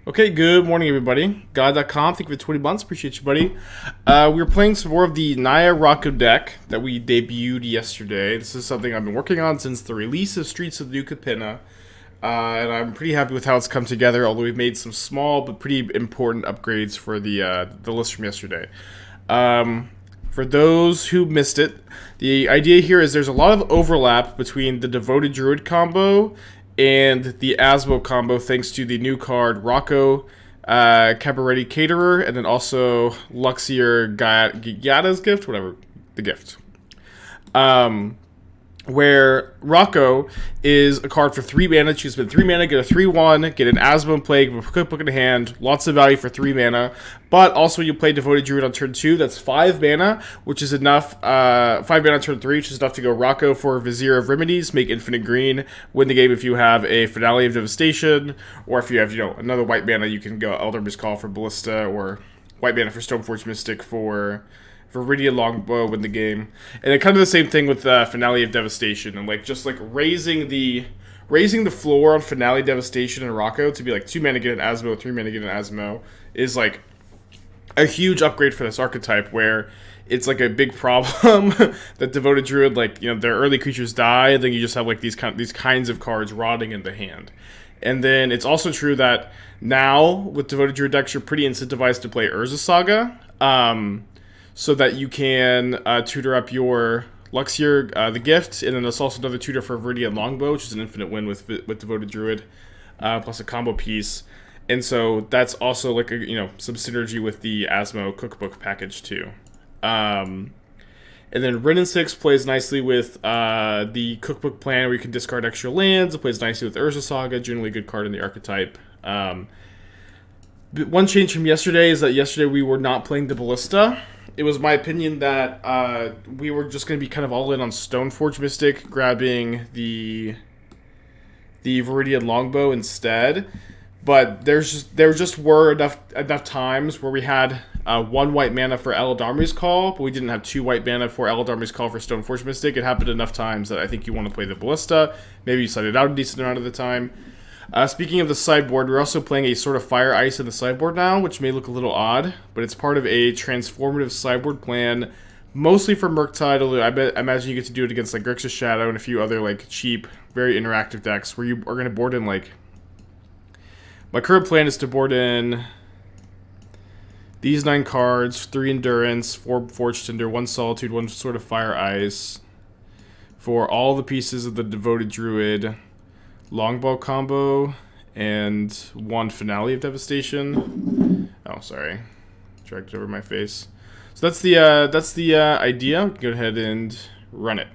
Okay, good morning, everybody. God.com, thank you for 20 months. Appreciate you, buddy. We were playing some more of the Naya Rocco deck that we debuted yesterday. This is something I've been working on since the release of Streets of New Capenna. And I'm pretty happy with how it's come together, although we've made some small but pretty important upgrades for the list from yesterday. For those who missed it, the idea here is there's a lot of overlap between the Devoted Druid combo and the Asmo combo, thanks to the new card Rocco, Cabaretti Caterer, and then also Luxior Gada's Gift, whatever, the gift. Where Rocco is a card for 3 mana, choose spend 3 mana, get a 3/1, get an Asmo Plague, with a Cookbook in hand, lots of value for 3 mana, but also you play Devoted Druid on turn 2, that's 5 mana, which is enough, 5 mana on turn 3, which is enough to go Rocco for Vizier of Remedies, make infinite green, win the game if you have a Finale of Devastation, or if you have, another white mana, you can go Eldritch Call for Ballista, or white mana for Stoneforge Mystic for Viridian Longbow, win the game. And then kind of the same thing with Finale of Devastation, and raising the floor on Finale Devastation and Rocco to be like 2 mana get an Asmo, 3 mana get an Asmo is like a huge upgrade for this archetype, where it's like a big problem that Devoted Druid, their early creatures die, and then you just have like these kinds of cards rotting in the hand. And then it's also true that now with Devoted Druid decks, you're pretty incentivized to play Urza Saga, so that you can tutor up your Luxior, the gift, and then there's also another tutor for Viridian Longbow, which is an infinite win with Devoted Druid, plus a combo piece. And so that's also like some synergy with the Asmo Cookbook package too. And then Wrenn and Six plays nicely with the Cookbook plan, where you can discard extra lands. It plays nicely with Urza Saga, generally a good card in the archetype. One change from yesterday is that yesterday we were not playing the Ballista. It was my opinion that we were just going to be kind of all in on Stoneforge Mystic, grabbing the Viridian Longbow instead. But there just were enough times where we had 1 white mana for Eladamri's Call, but we didn't have 2 white mana for Eladamri's Call for Stoneforge Mystic. It happened enough times that I think you want to play the Ballista. Maybe you side it out a decent amount of the time. Speaking of the sideboard, we're also playing a sort of Fire Ice in the sideboard now, which may look a little odd, but it's part of a transformative sideboard plan, mostly for Murktide, although I imagine you get to do it against like Grixis Shadow and a few other like cheap, very interactive decks, where you are going to board in like... My current plan is to board in these 9 cards, 3 Endurance, 4 Forge-Tender, 1 Solitude, 1 sort of Fire Ice, for all the pieces of the Devoted Druid Longbow combo, and 1 Finale of Devastation. Oh, sorry, dragged it over my face. So that's the idea. Go ahead and run it.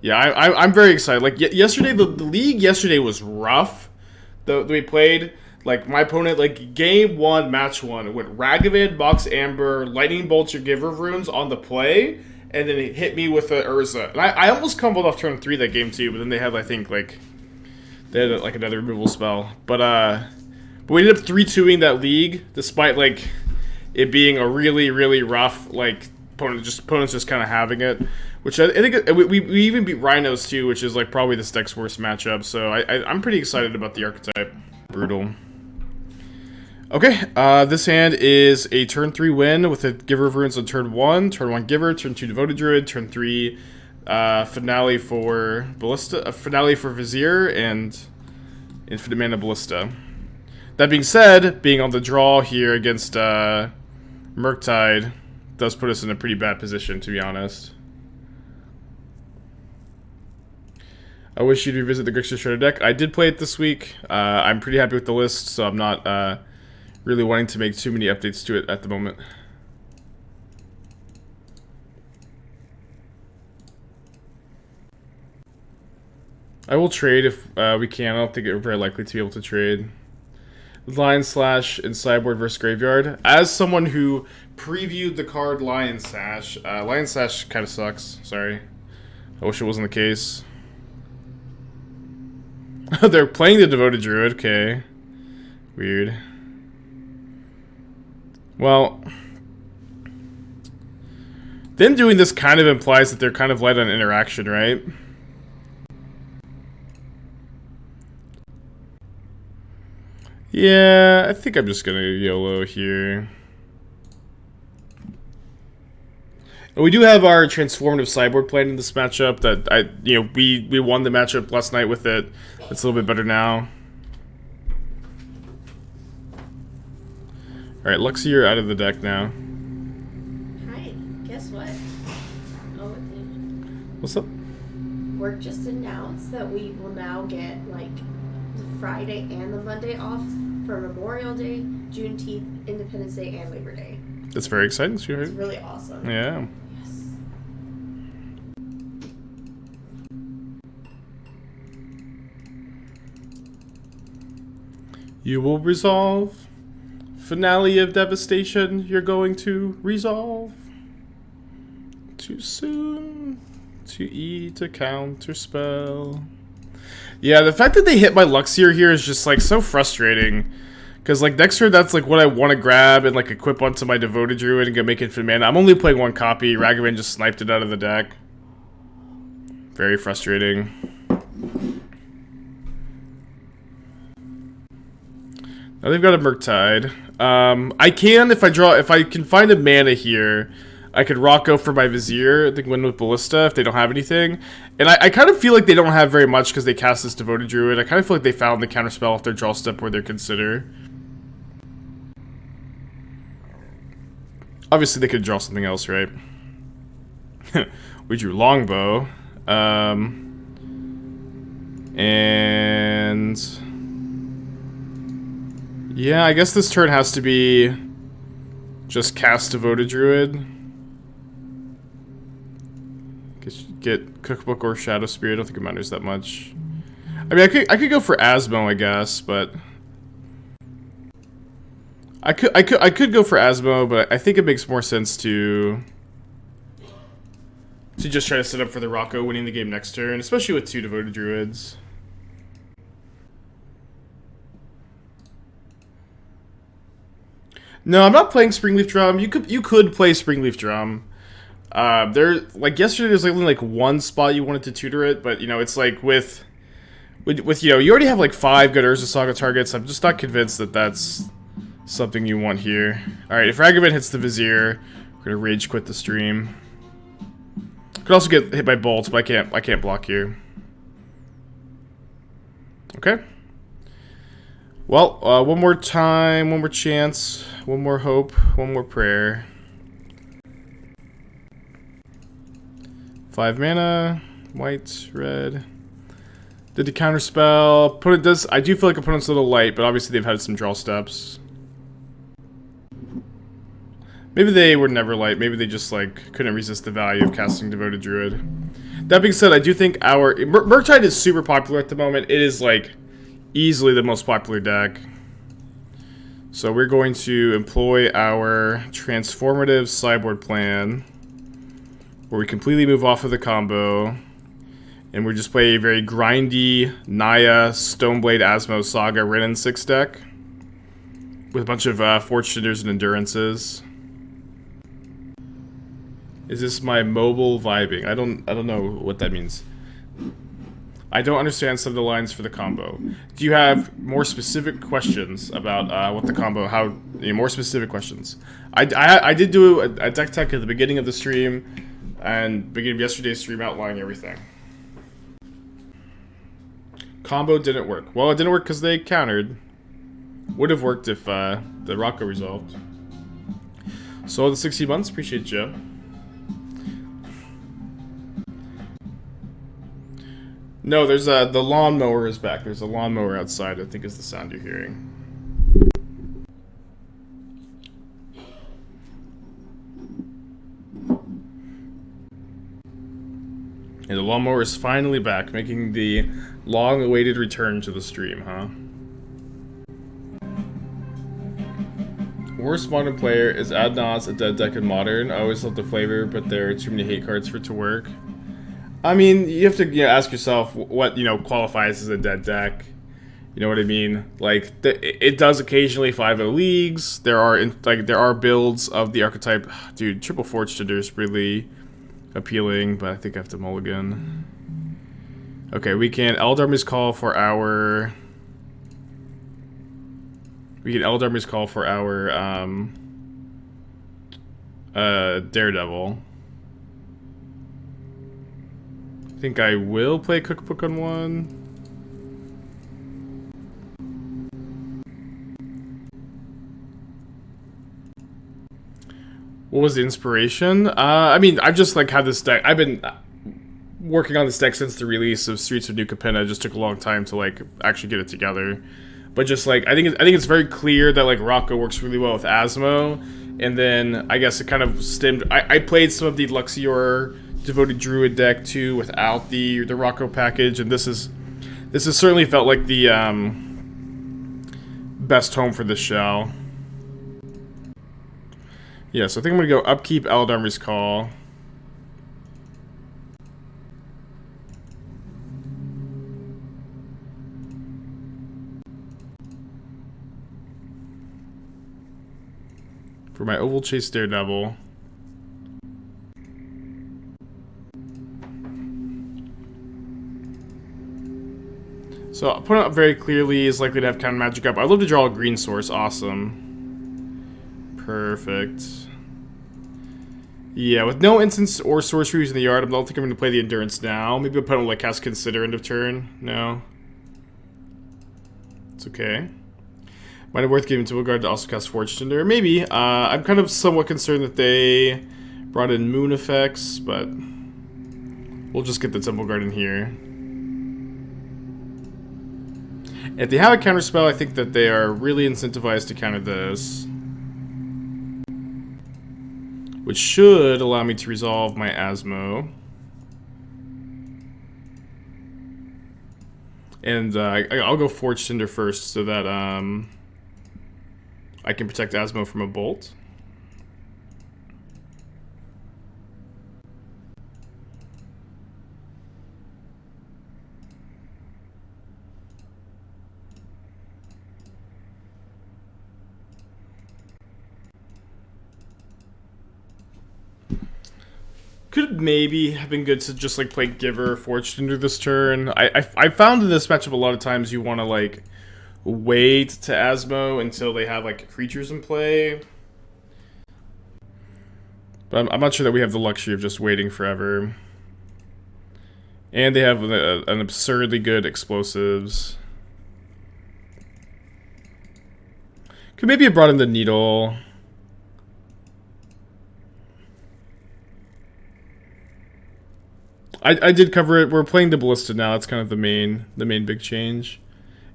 Yeah, I'm very excited. Like yesterday, the league yesterday was rough. We played, like, my opponent, like, game 1, match 1, it went Ragavan, Box Amber, Lightning Bolt your Giver of Runes on the play, and then it hit me with the Urza. And I almost comboed off turn 3 that game too, but then they had, I think, like, they had like another removal spell, but we ended up 3-2ing that league, despite like it being a really, really rough like opponents just kind of having it. Which I think we even beat Rhinos too, which is like probably this deck's worst matchup. So I'm pretty excited about the archetype. Brutal. Okay, this hand is a turn 3 win with a Giver of Runes on turn 1. Turn 1 Giver, turn 2 Devoted Druid, turn 3. Finale for Ballista, Finale for Vizier, and Infinite Mana Ballista. That being said, being on the draw here against Murktide does put us in a pretty bad position, to be honest. I wish you'd revisit the Grixis Shadow deck. I did play it this week. I'm pretty happy with the list, so I'm not really wanting to make too many updates to it at the moment. I will trade if we can. I don't think we're very likely to be able to trade. Lion Slash in sideboard versus Graveyard. As someone who previewed the card Lion Slash kind of sucks. Sorry. I wish it wasn't the case. They're playing the Devoted Druid. Okay. Weird. Well, them doing this kind of implies that they're kind of light on interaction, right? Yeah, I think I'm just gonna YOLO here. And we do have our transformative sideboard playing in this matchup. That we won the matchup last night with it. It's a little bit better now. All right, Luxie, you're out of the deck now. Hi, guess what? Oh, What's up? Work just announced that we will now get like the Friday and the Monday off for Memorial Day, Juneteenth, Independence Day, and Labor Day. That's very exciting. It's really awesome. Yeah. Yes. You will resolve. Finale of Devastation, you're going to resolve. Too soon to eat a counterspell. Yeah, the fact that they hit my Luxier here is just like so frustrating. Because like next turn, that's like what I want to grab and like equip onto my Devoted Druid and go make infinite mana. I'm only playing one copy. Ragavan just sniped it out of the deck. Very frustrating. Now they've got a Murktide. I can, if I can find a mana here, I could Rocco for my Vizier, I think win with Ballista if they don't have anything. And I kind of feel like they don't have very much because they cast this Devoted Druid. I kind of feel like they found the counterspell off their draw step where they consider. Obviously they could draw something else, right? We drew Longbow. And... yeah, I guess this turn has to be just cast Devoted Druid. Get Cookbook or Shadow Spear. I don't think it matters that much. I mean, I could go for Asmo, I guess, but I could go for Asmo, but I think it makes more sense to just try to set up for the Rocco winning the game next turn, especially with 2 Devoted Druids. No, I'm not playing Springleaf Drum. You could play Springleaf Drum. There, like yesterday, there's only like one spot you wanted to tutor it, but it's like with you already have like 5 good Urza Saga targets. I'm just not convinced that that's something you want here. All right, if Ragavan hits the Vizier, we're gonna rage quit the stream. Could also get hit by bolts, but I can't block here. Okay. Well, one more time, one more chance, one more hope, one more prayer. 5 mana, white, red. Did the counterspell. Opponent does. I do feel like opponent's a little light, but obviously they've had some draw steps. Maybe they were never light. Maybe they just like couldn't resist the value of casting Devoted Druid. That being said, I do think our Murktide is super popular at the moment. It is like easily the most popular deck. So we're going to employ our transformative sideboard plan, where we completely move off of the combo, and we just play a very grindy Naya, Stoneblade, Asmo, Saga, Wrenn and Six deck with a bunch of Forge-Tenders and Endurances. Is this my mobile vibing? I don't know what that means. I don't understand some of the lines for the combo. Do you have more specific questions about what the combo? More specific questions? I did do a deck tech at the beginning of the stream and beginning of yesterday's stream outlining everything. Combo didn't work. Well, it didn't work because they countered. Would have worked if the Rocco resolved. So the 60 months, appreciate you. No, there's the lawnmower is back. There's a lawnmower outside, I think is the sound you're hearing. And the lawnmower is finally back, making the long-awaited return to the stream, huh? Worst modern player is Adnos, a dead deck in modern. I always love the flavor, but there are too many hate cards for it to work. I mean, you have to ask yourself what qualifies as a dead deck. You know what I mean? Like it does occasionally 5-0 leagues. There are builds of the archetype. Dude, triple Forge-Tender is really appealing, but I think I have to mulligan. Okay, we can Eldarmy's Call for our We get Eldarmy's Call for our Daredevil. I think I will play Cookbook on one. What was the inspiration? I mean, I've just like had this deck. I've been working on this deck since the release of Streets of New Capenna. It just took a long time to like actually get it together. But just like I think it's very clear that like Rocco works really well with Asmo, and then I guess it kind of stemmed. I played some of the Luxior Devoted Druid deck too without the Rocco package, and this has certainly felt like the best home for this shell. Yeah, so I think I'm gonna go upkeep Eldarmy's Call. For my Ovalchase Daredevil. So opponent up very clearly is likely to have counter magic up. I'd love to draw a green source. Awesome. Perfect. Yeah, with no instants or sorceries in the yard, I don't think I'm going to play the Endurance now. Maybe opponent will like cast Consider end of turn. No. It's okay. Might have worth giving to Duergar to also cast Forge-Tender. Maybe. I'm kind of somewhat concerned that they brought in moon effects, but we'll just get the Temple Guard in here. If they have a counterspell, I think that they are really incentivized to counter this. Which should allow me to resolve my Asmo. And I'll go Forge-Tender first so that I can protect Asmo from a bolt. Could maybe have been good to just like play Giver or Forge-Tender this turn. I found in this matchup a lot of times you want to like wait to Asmo until they have like creatures in play. But I'm not sure that we have the luxury of just waiting forever. And they have an absurdly good explosives. Could maybe have brought in the Needle. I did cover it. We're playing the Ballista now. That's kind of the main big change.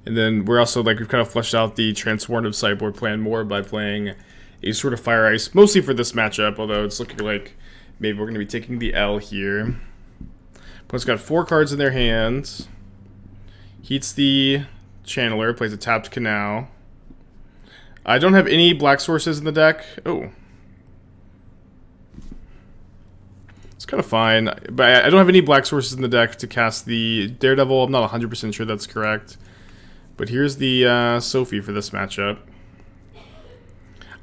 And then we're also like we've kind of fleshed out the transformative sideboard plan more by playing a sort of Fire Ice, mostly for this matchup. Although it's looking like maybe we're going to be taking the L here. Plus, got 4 cards in their hands. Heats the Channeler. Plays a tapped Canal. I don't have any black sources in the deck. Oh. It's kind of fine, but I don't have any black sources in the deck to cast the Daredevil. I'm not 100% sure that's correct. But here's the Sophie for this matchup.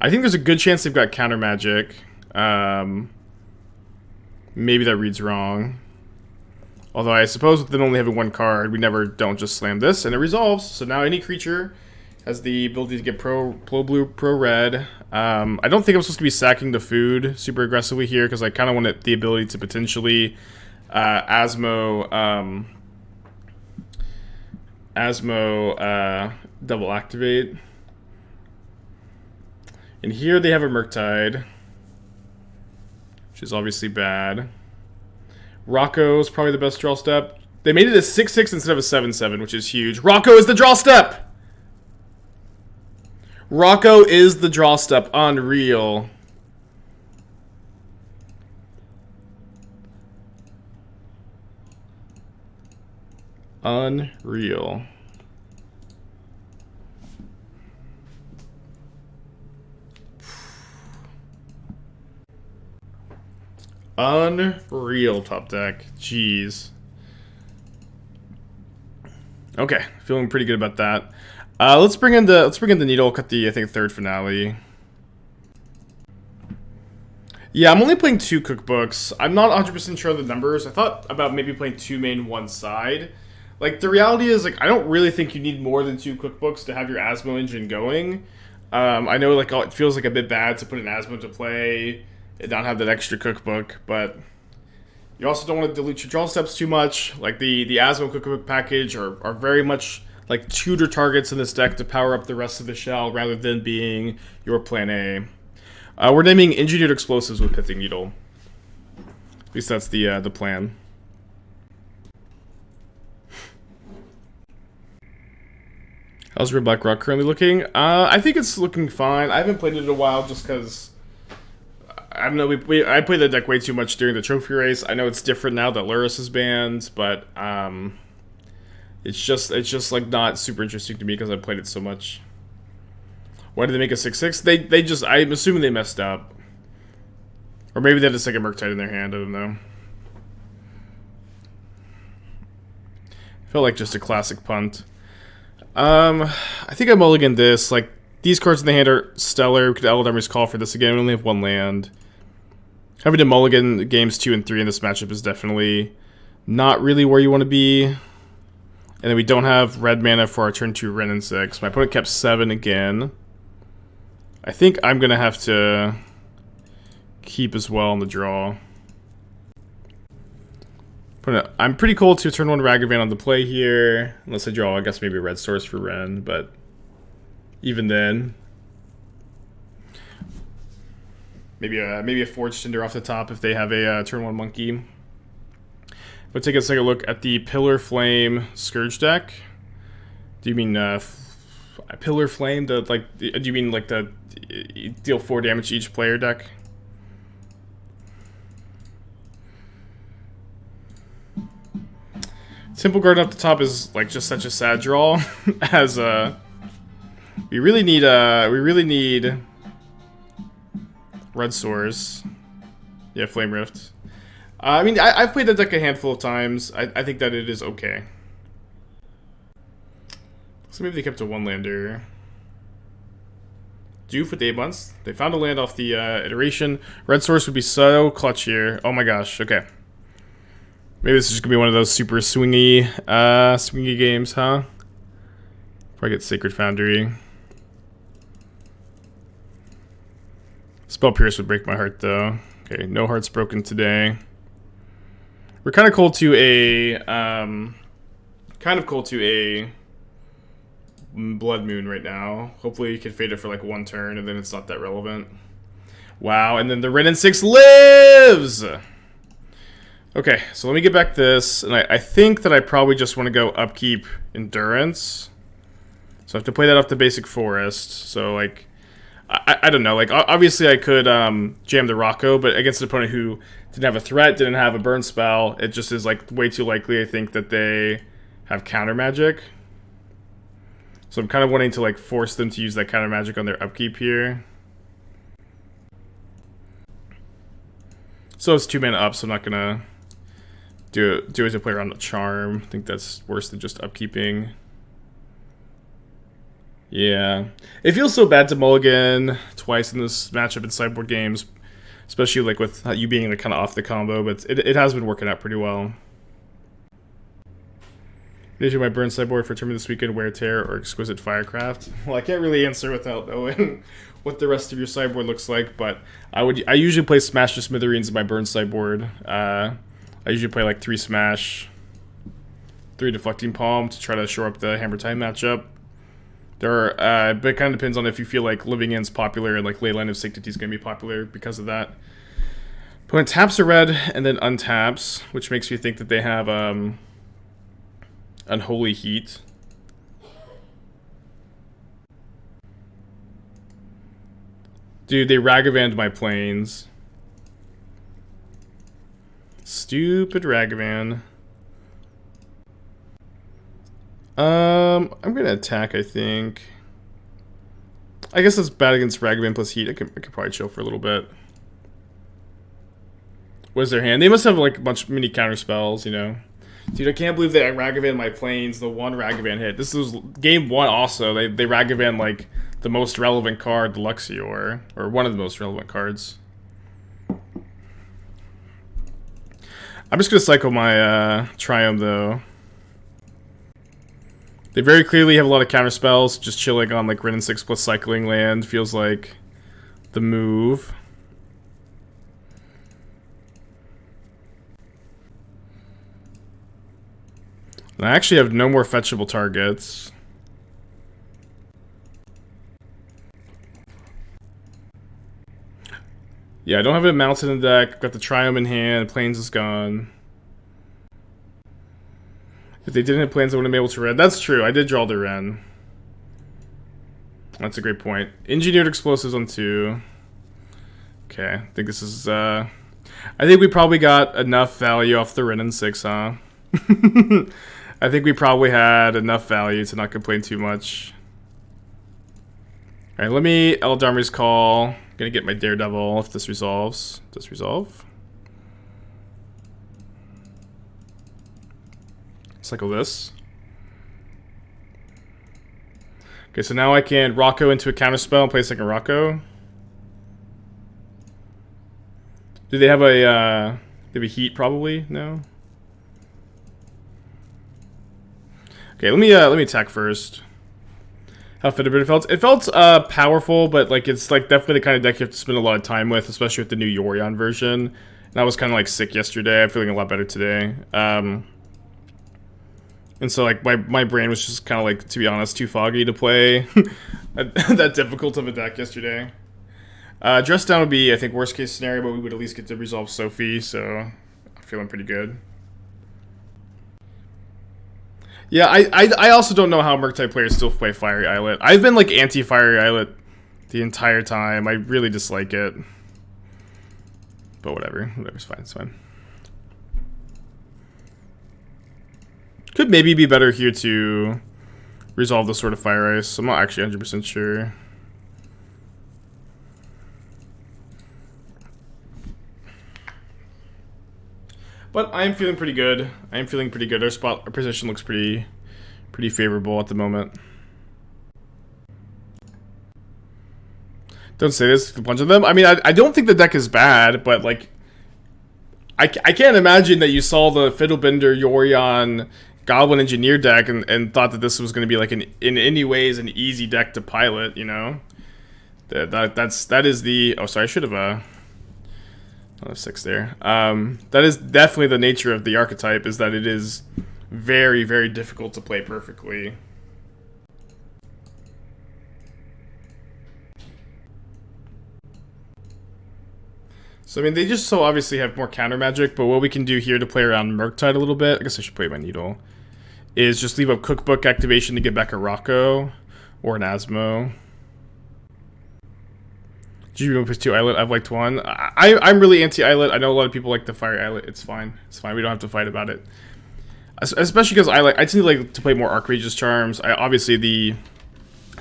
I think there's a good chance they've got counter magic. Maybe that reads wrong. Although I suppose with them only having 1 card, we never don't just slam this, and it resolves. So now any creature has the ability to get pro blue, pro red. I don't think I'm supposed to be sacking the food super aggressively here because I kind of want the ability to potentially Asmo double activate. And here they have a Murktide, which is obviously bad. Rocco's probably the best draw step. They made it a 6/6 instead of a 7/7, which is huge. Rocco is the draw step! Rocco is the draw step. Unreal. Unreal. Unreal, top deck. Jeez. Okay, feeling pretty good about that. Let's bring in the Needle. Cut the I think 3rd finale. Yeah, I'm only playing 2 cookbooks. I'm not 100% sure on the numbers. I thought about maybe playing 2 main, 1 side. Like, the reality is, like, I don't really think you need more than 2 cookbooks to have your Asmo engine going. I know, like, it feels like a bit bad to put an Asmo to play and not have that extra cookbook, but you also don't want to dilute your draw steps too much. Like, the Asmo cookbook package are very much like tutor targets in this deck to power up the rest of the shell rather than being your plan A. We're naming Engineered Explosives with Pithing Needle. At least that's the plan. How's Red Black Rock currently looking? I think it's looking fine. I haven't played it in a while just because I don't know. I played the deck way too much during the trophy race. I know it's different now that Luris is banned, but it's just like not super interesting to me because I played it so much. Why did they make a 6/6? They just, I'm assuming they messed up, or maybe they had a second Murktide in their hand. I don't know. Felt like just a classic punt. I think I mulliganed this. Like, these cards in the hand are stellar. We could Eldammer's Call for this again. We only have 1 land. Having to mulligan games 2 and 3 in this matchup is definitely not really where you want to be. And then we don't have red mana for our turn 2 Wrenn and Six. My opponent kept 7 again. I think I'm going to have to keep as well on the draw. I'm pretty cold to turn 1 Ragavan on the play here. Unless I draw, I guess maybe a red source for Wrenn, but even then. Maybe a Forge-Tender off the top if they have a turn 1 monkey. We'll take a second look at the Pillar Flame Scourge deck. Do you mean Pillar Flame? Do you mean like the deal 4 damage to each player deck? Simple Garden up the top is like just such a sad draw, as we really need red source. Yeah, Flame Rift. I mean, I've played that deck a handful of times. I think that it is okay. So maybe they kept a 1-lander. Due for 8 months. They found a land off the iteration. Red source would be so clutch here. Oh my gosh. Okay. Maybe this is just gonna be one of those super swingy games, huh? Before I get Sacred Foundry. Spell Pierce would break my heart, though. Okay, no hearts broken today. We're kind of cold to a Blood Moon right now. Hopefully you can fade it for like 1 turn, and then it's not that relevant. Wow, and then the Wrenn and Six lives. Okay, so let me get back this, and I think that I probably just want to go upkeep Endurance. So I have to play that off the basic forest. So, like, I don't know. Like, obviously I could jam the Rocco, but against an opponent who didn't have a threat, didn't have a burn spell, it just is, like, way too likely, I think, that they have counter magic. So I'm kind of wanting to, like, force them to use that counter magic on their upkeep here. So it's 2 mana up, so I'm not gonna do it to play around the charm. I think that's worse than just upkeeping. Yeah. It feels so bad to mulligan twice in this matchup in sideboard games, especially like with you being like kind of off the combo, but it has been working out pretty well. Issue my burn sideboard for tournament this weekend, Wear Tear or Exquisite Firecraft. Well, I can't really answer without knowing what the rest of your sideboard looks like, but I usually play Smash to Smithereens in my burn sideboard. I usually play like 3 Smash, 3 Deflecting Palm to try to shore up the Hammer Time matchup. But it kind of depends on if you feel like Living End's popular and like Leyline of Sanctity is going to be popular because of that. Opponent taps a red and then untaps, which makes me think that they have Unholy Heat. Dude, they Ragavanned my planes. Stupid Ragavan. I'm gonna attack, I think. I guess that's bad against Ragavan plus Heat. I could probably chill for a little bit. What is their hand? They must have like a bunch of mini counter spells, you know. Dude, I can't believe they Ragavan my planes, the 1 Ragavan hit. This was game 1 also. They Ragavan like the most relevant card, the Luxior, or one of the most relevant cards. I'm just gonna cycle my Triumph though. They very clearly have a lot of counter spells. Just chilling on like Wrenn and Six plus cycling land feels like the move. And I actually have no more fetchable targets. Yeah, I don't have it mounted in the deck. Got the Triumph in hand. Plains is gone. If they didn't have Plains, I wouldn't be able to Wrenn. That's true. I did draw the Wrenn. That's a great point. Engineered Explosives on 2. Okay, I think this is, I think we probably got enough value off the Wrenn and Six, huh? I think we probably had enough value to not complain too much. Alright, let me Eldarmor's Call. Gonna get my Daredevil if this resolves. Does resolve? Cycle this. Okay, so now I can Rocco into a counterspell and play a second Rocco. Do they have a, they have a Heat probably? No? Okay, let me attack first. How fit it felt? It felt powerful, but like it's like definitely the kind of deck you have to spend a lot of time with, especially with the new Yorion version. And I was kind of like sick yesterday. I'm feeling a lot better today. And so like my brain was just kind of like, to be honest, too foggy to play that difficult of a deck yesterday. Dress down would be, I think, worst case scenario, but we would at least get to resolve Sophie, so I'm feeling pretty good. Yeah, I also don't know how Murktide players still play Fiery Islet. I've been like anti-Fiery Islet the entire time. I really dislike it. But whatever. Whatever's fine, it's fine. Could maybe be better here to resolve the Sword of Fire Ice. I'm not actually 100% sure. But I am feeling pretty good. I am feeling pretty good. Our position looks pretty favorable at the moment. Don't say this, a bunch of them. I mean, I don't think the deck is bad, but like, I can't imagine that you saw the Fiddlebender Yorion Goblin Engineer deck and thought that this was going to be like in any ways an easy deck to pilot. You know, that is the. Oh, sorry, I should have 6 there. That is definitely the nature of the archetype, is that it is very, very difficult to play perfectly. So, I mean, they just so obviously have more counter magic, but what we can do here to play around Murktide a little bit, I guess I should play my Needle, is just leave a Cookbook activation to get back a Rocco or an Asmo. GB1 plus 2 Islet, I've liked 1. I'm really anti-Islet. I know a lot of people like the Fire Islet. It's fine. It's fine. We don't have to fight about it. Especially because I tend to like to play more Archmage's Charms. Obviously, the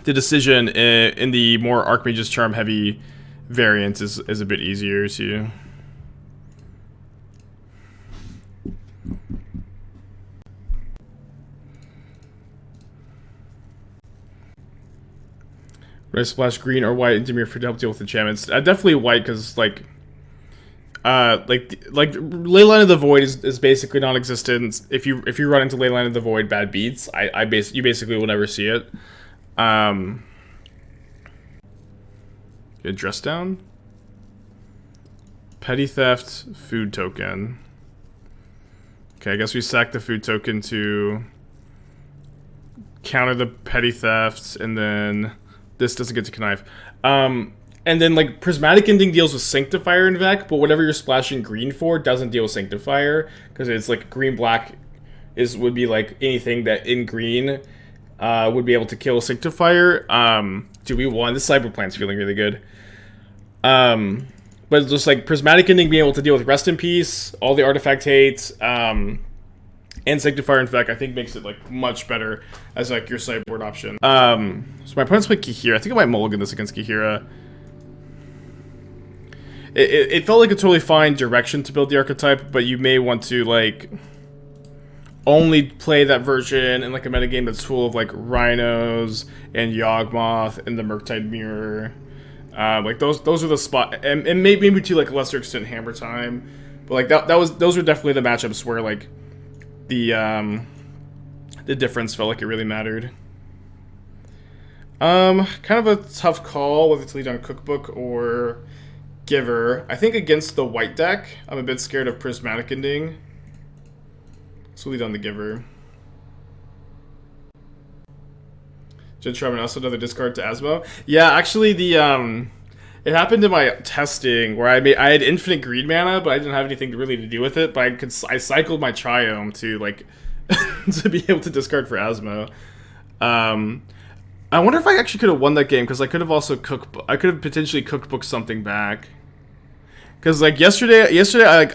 decision in the more Archmage's Charm heavy variant is a bit easier to... Red splash green or white into Demir for to help deal with enchantments. Definitely white, because like Leyline of the Void is basically non-existent. If you run into Leyline of the Void, bad beats. You basically will never see it. Get dress down. Petty theft, food token. Okay, I guess we sack the food token to counter the petty theft, and then this doesn't get to connive. And then, like, Prismatic Ending deals with Sanctifier in Vec, but whatever you're splashing green for doesn't deal with Sanctifier, because it's, like, green-black would be, like, anything that in green would be able to kill Sanctifier. Dude, we won. This Cyberplant's feeling really good. But just, like, Prismatic Ending being able to deal with Rest in Peace, all the Artifact Hates, and Sanctifier in Vec, I think makes it, like, much better as, like, your sideboard option. So my opponent's playing Kihira. I think I might mulligan this against Kihira. It felt like a totally fine direction to build the archetype, but you may want to, like, only play that version in, like, a metagame that's full of, like, Rhinos and Yawgmoth and the Murktide Mirror. Like, those are the spot, and maybe to, like, a lesser extent Hammer Time. But, like, those were definitely the matchups where, like, the the difference felt like it really mattered. Kind of a tough call whether to lead on Cookbook or Giver. I think against the white deck, I'm a bit scared of Prismatic Ending. So lead on the Giver. Jen Shrub and also another discard to Asmo. Yeah, actually the it happened in my testing where I had infinite green mana, but I didn't have anything really to do with it. But I cycled my Triome to like to be able to discard for Asmo. I wonder if I actually could have won that game because I could have also potentially cookbooked something back. Because like yesterday,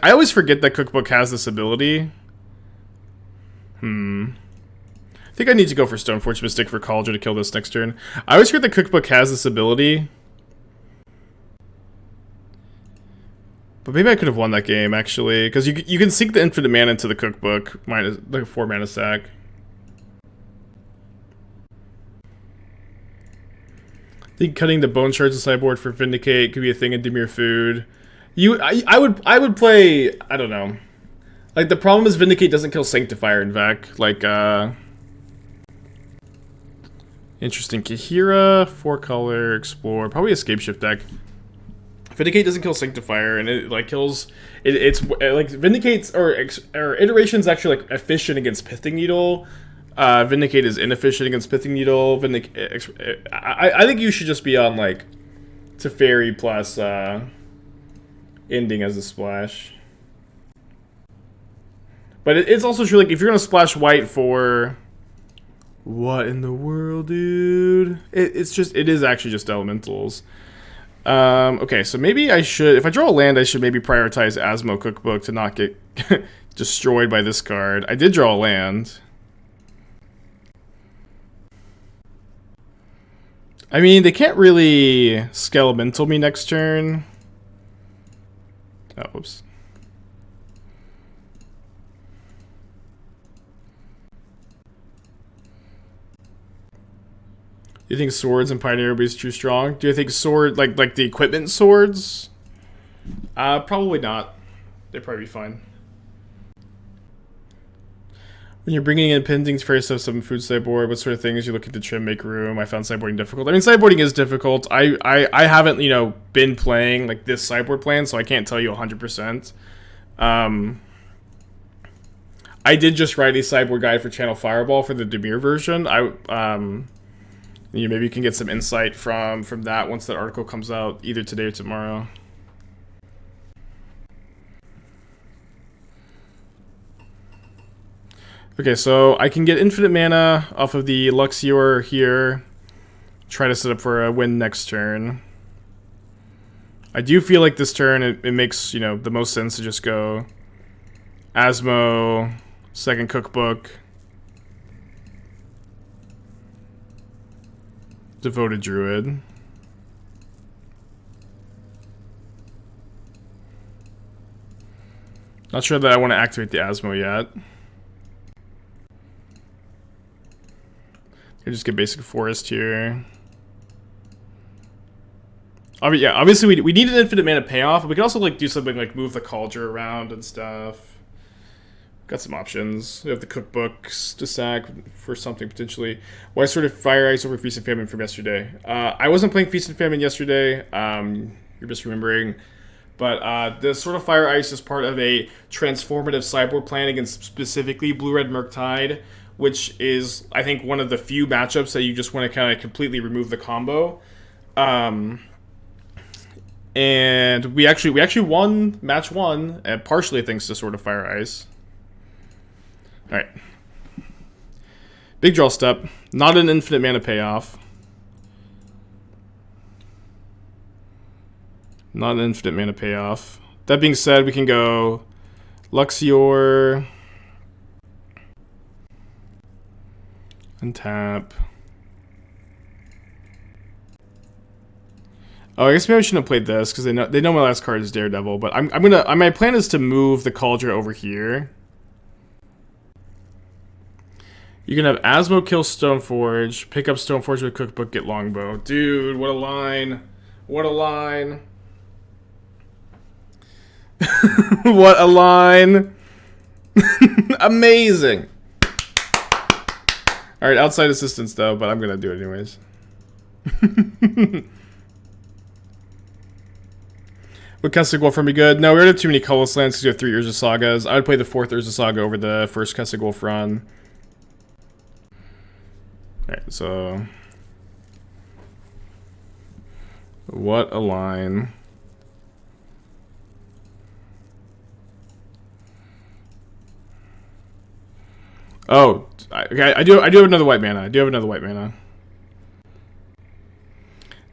I always forget that Cookbook has this ability. I think I need to go for Stoneforge Mystic for Kaldra to kill this next turn. I always forget that Cookbook has this ability. But maybe I could have won that game, actually. Because you can sink the infinite mana into the Cookbook, minus the 4 mana sack. I think cutting the Bone Shards to sideboard for Vindicate could be a thing in Dimir Food. I would play, I don't know. Like, the problem is Vindicate doesn't kill Sanctifier in Vec. Like, interesting. Kahira, 4-color, Explore. Probably a Scapeshift deck. Vindicate doesn't kill Sanctifier, and it like kills. It's like Vindicate's or Iteration's actually like efficient against Pithing Needle. Vindicate is inefficient against Pithing Needle. I think you should just be on like Teferi plus Ending as a splash. But it's also true, like if you're gonna splash white for what in the world, dude? It is actually just elementals. Okay, so maybe I should, if I draw a land, I should maybe prioritize Asmo Cookbook to not get destroyed by this card. I did draw a land. I mean, they can't really Skelemental me next turn. Oh, whoops. Do you think swords and Pioneer will be too strong? Do you think sword, like the equipment swords? Probably not. They'd probably be fine. When you're bringing in pendings for yourself some food sideboard, what sort of things you looking to trim, make room? I found sideboarding difficult. I mean, sideboarding is difficult. I haven't, you know, been playing like this sideboard plan, so I can't tell you 100%. I did just write a sideboard guide for Channel Fireball for the Dimir version. Maybe you can get some insight from that once that article comes out, either today or tomorrow. Okay, so I can get infinite mana off of the Luxior here. Try to set up for a win next turn. I do feel like this turn, it makes, you know, the most sense to just go Asmo, second Cookbook, Devoted Druid. Not sure that I want to activate the Asmo yet. I just get basic forest here. Yeah, obviously we need an infinite mana payoff, but we can also like do something like move the Kaldra around and stuff. Got some options. We have the cookbooks to sack for something potentially. Why sort of Fire Ice over Feast and Famine from yesterday? I wasn't playing Feast and Famine yesterday. You're just remembering. But the sort of Fire Ice is part of a transformative sideboard plan against specifically Blue-Red Murktide, which is, I think, one of the few matchups that you just want to kind of completely remove the combo. And we actually won match 1, partially thanks to sort of Fire Ice. Alright. Big draw step. Not an infinite mana payoff. Not an infinite mana payoff. That being said, we can go Luxior. Untap. Oh, I guess maybe I shouldn't have played this because they know my last card is Daredevil. But my plan is to move the Kaldra over here. You can have Asmo kill Stoneforge, pick up Stoneforge with Cookbook, get Longbow. Dude, what a line! What a line! What a line! Amazing! Alright, outside assistance though, but I'm gonna do it anyways. Would Kessigwolf be good? No, we already have too many colorless lands because we have 3 Urza Sagas. I would play the 4th Urza Saga over the first Kessigwolf run. Alright, so... what a line. Oh, I do have another white mana.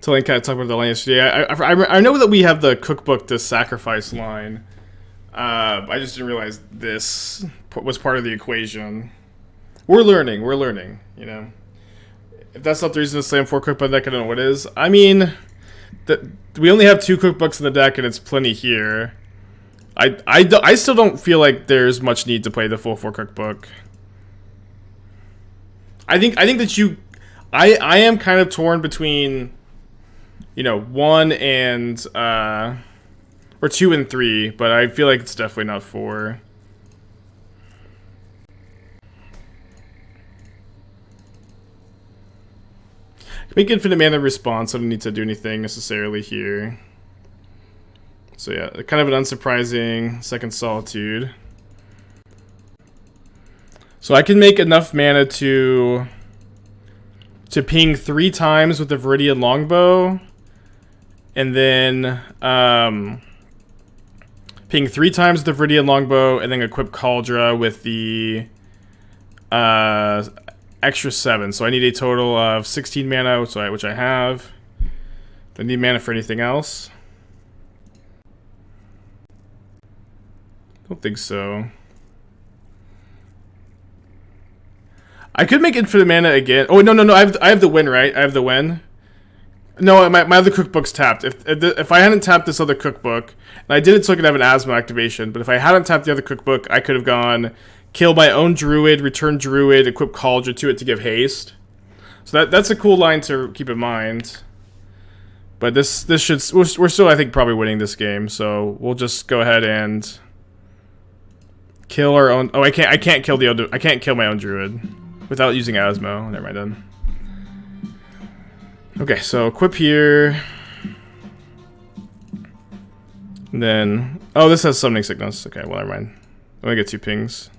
Telling Cat talk about the line yesterday. I know that we have the cookbook to sacrifice line. I just didn't realize this was part of the equation. We're learning, you know. If that's not the reason to slam 4 cookbook deck, I don't know what is. I mean, we only have 2 cookbooks in the deck and it's plenty here. I still don't feel like there's much need to play the full 4 cookbook. I think that I am kind of torn between, you know, 1 and or 2 and 3, but I feel like it's definitely not 4. Make infinite mana response. I don't need to do anything necessarily here. So yeah, kind of an unsurprising second Solitude. So I can make enough mana to ping 3 times with the Viridian Longbow, and then ping 3 times with the Viridian Longbow, and then equip Kaldra with the extra 7. So I need a total of 16 mana, which I have. Do I need mana for anything else? Don't think so. I could make infinite mana again. Oh no! I have the win, right? I have the win. No, my other cookbook's tapped. If I hadn't tapped this other cookbook, and I did it so I could have an Asmo activation, but if I hadn't tapped the other cookbook, I could have gone kill my own Druid, return Druid, equip Kaldra to it to give haste. So that's a cool line to keep in mind. But this should we're still, I think, probably winning this game. So we'll just go ahead and kill our own. Oh, I can't kill my own Druid without using Asmo. Never mind then. Okay, so equip here. And then, oh, this has Summoning Sickness. Okay, well, never mind. I only get 2 pings.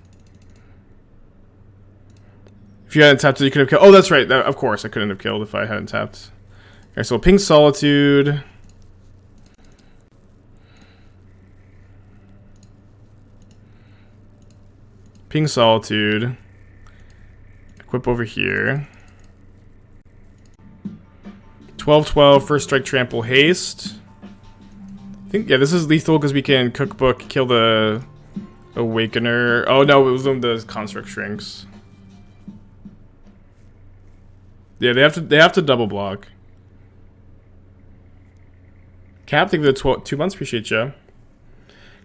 If you hadn't tapped it, you could have killed. Oh, that's right. Of course, I couldn't have killed if I hadn't tapped. Okay, so ping Solitude. Ping Solitude. Equip over here. 12/12, first strike, trample, haste. I think, yeah, this is lethal because we can cookbook, kill the Awakener. Oh no, it was the Construct Shrinks. Yeah, they have to double block. Cap, thank you for the 2 months, appreciate ya.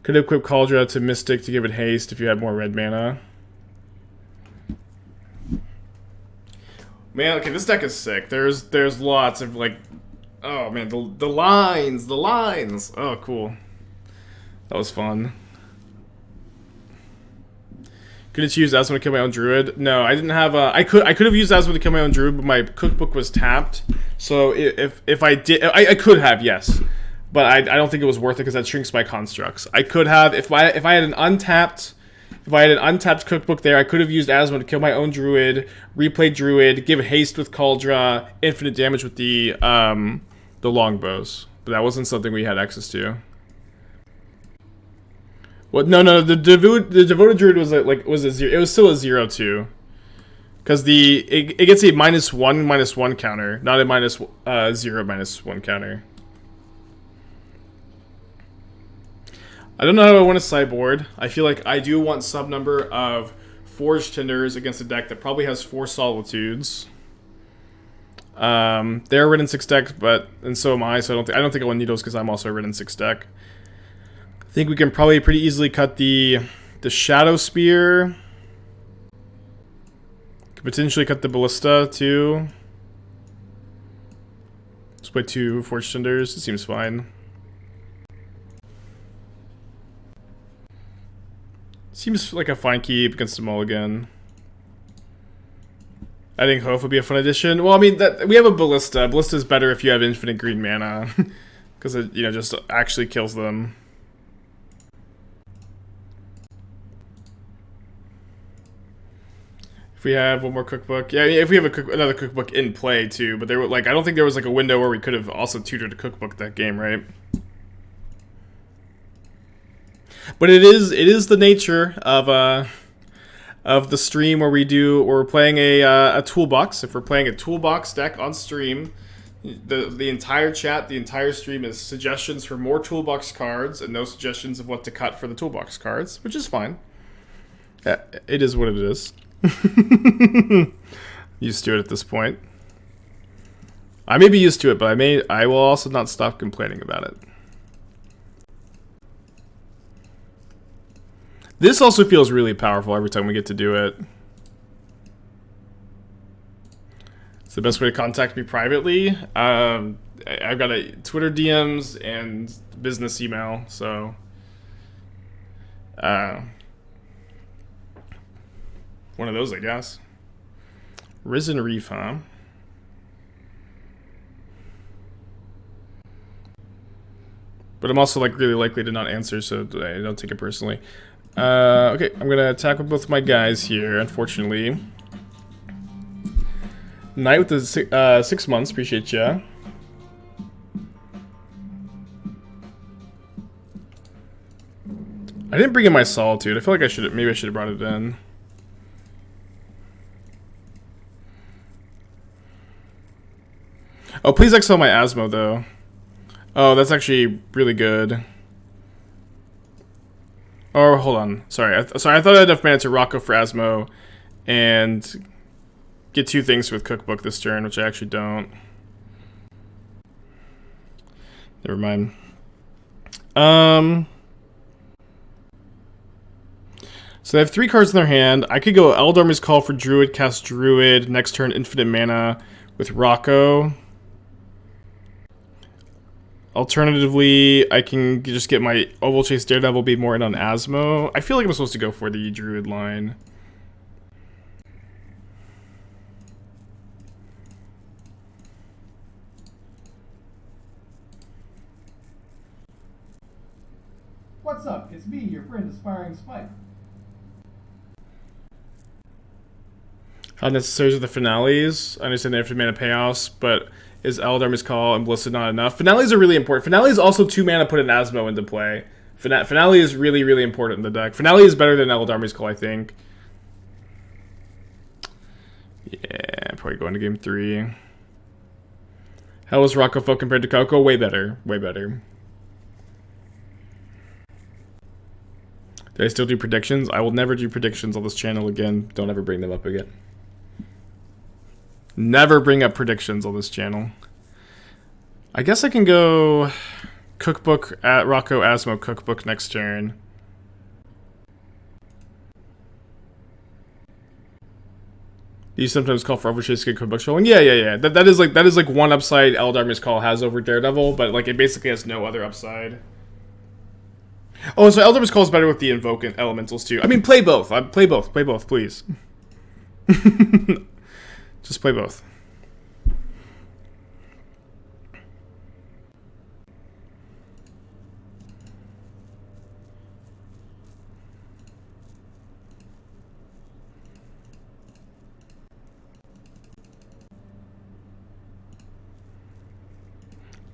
Could equip Kaldra to Mystic to give it haste if you had more red mana. Man, okay, this deck is sick. There's lots of, like, oh man, the lines. Oh, cool. That was fun. Could have used Asmo to kill my own Druid? No, I didn't have a. I could have used Asmo to kill my own Druid, but my cookbook was tapped. So if I did, I could have, yes, but I don't think it was worth it because that shrinks my constructs. I could have if I had an untapped. If I had an untapped cookbook there, I could have used Asmo to kill my own Druid, replay Druid, give haste with Kaldra, infinite damage with the longbows. But that wasn't something we had access to. What? No. The Devoted Druid was was a 0. It was still a 0/2. Because it gets a -1/-1 counter, not a -0/-1 counter. I don't know how I want to sideboard. I feel like I do want some number of Forge-Tenders against a deck that probably has 4 Solitudes. They're a Wrenn and Six deck, and so am I. So I don't think I want Needles because I'm also a Wrenn and Six deck. I think we can probably pretty easily cut the Shadow Spear. Could potentially cut the Ballista too. Just play 2 Forge-Tenders. It seems fine. Seems like a fine keep against a mulligan. I think Hof would be a fun addition. Well, I mean, that we have a Ballista. Ballista is better if you have infinite green mana, because it, you know, just actually kills them. If we have one more cookbook, yeah, if we have another cookbook in play too, but there were like, I don't think there was like a window where we could have also tutored a cookbook that game, right? But it is the nature of the stream where we're playing a toolbox. If we're playing a toolbox deck on stream, the entire chat, the entire stream is suggestions for more toolbox cards and no suggestions of what to cut for the toolbox cards, which is fine. It is what it is. Used to it at this point. I may be used to it, but I will also not stop complaining about it. This also feels really powerful every time we get to do it. It's the best way to contact me privately. I've got a Twitter DMs and business email, so one of those, I guess. Risen Reef, huh? But I'm also like really likely to not answer, so I don't take it personally. Okay, I'm gonna attack with both my guys here, unfortunately. Knight with the 6 months, appreciate ya. I didn't bring in my Solitude. I feel like maybe I should have brought it in. Oh, please exile my Asmo, though. Oh, that's actually really good. Oh, hold on. Sorry, I thought I had enough mana to Rocco for Asmo and get 2 things with Cookbook this turn, which I actually don't. Never mind. So they have 3 cards in their hand. I could go Eldarmy's Call for Druid, cast Druid, next turn infinite mana with Rocco. Alternatively, I can just get my Ovalchase Daredevil, be more in on Asmo. I feel like I'm supposed to go for the Druid line. What's up? It's me, your friend, Aspiring Spike. How necessary are the finales? I understand the infinite mana payoffs, but is Eldarmy's Call and Ballista not enough? Finales are really important. Finale is also 2 mana put an Asmo into play. Finale is really, really important in the deck. Finale is better than Eldarmy's Call, I think. Yeah, probably going to game 3. How was Rocco Folk compared to Coco? Way better. Way better. Did I still do predictions? I will never do predictions on this channel again. Don't ever bring them up again. Never bring up predictions on this channel. I guess I can go Cookbook at Rocco Asmo Cookbook next turn. Do you sometimes call for Ovalchase Cookbook trolling? Yeah. That is like one upside Eldarmy's Call has over Daredevil, but like it basically has no other upside. Oh, so Eldarmy's Call is better with the Invoke Elementals too. I mean, play both. Play both, please. Just play both.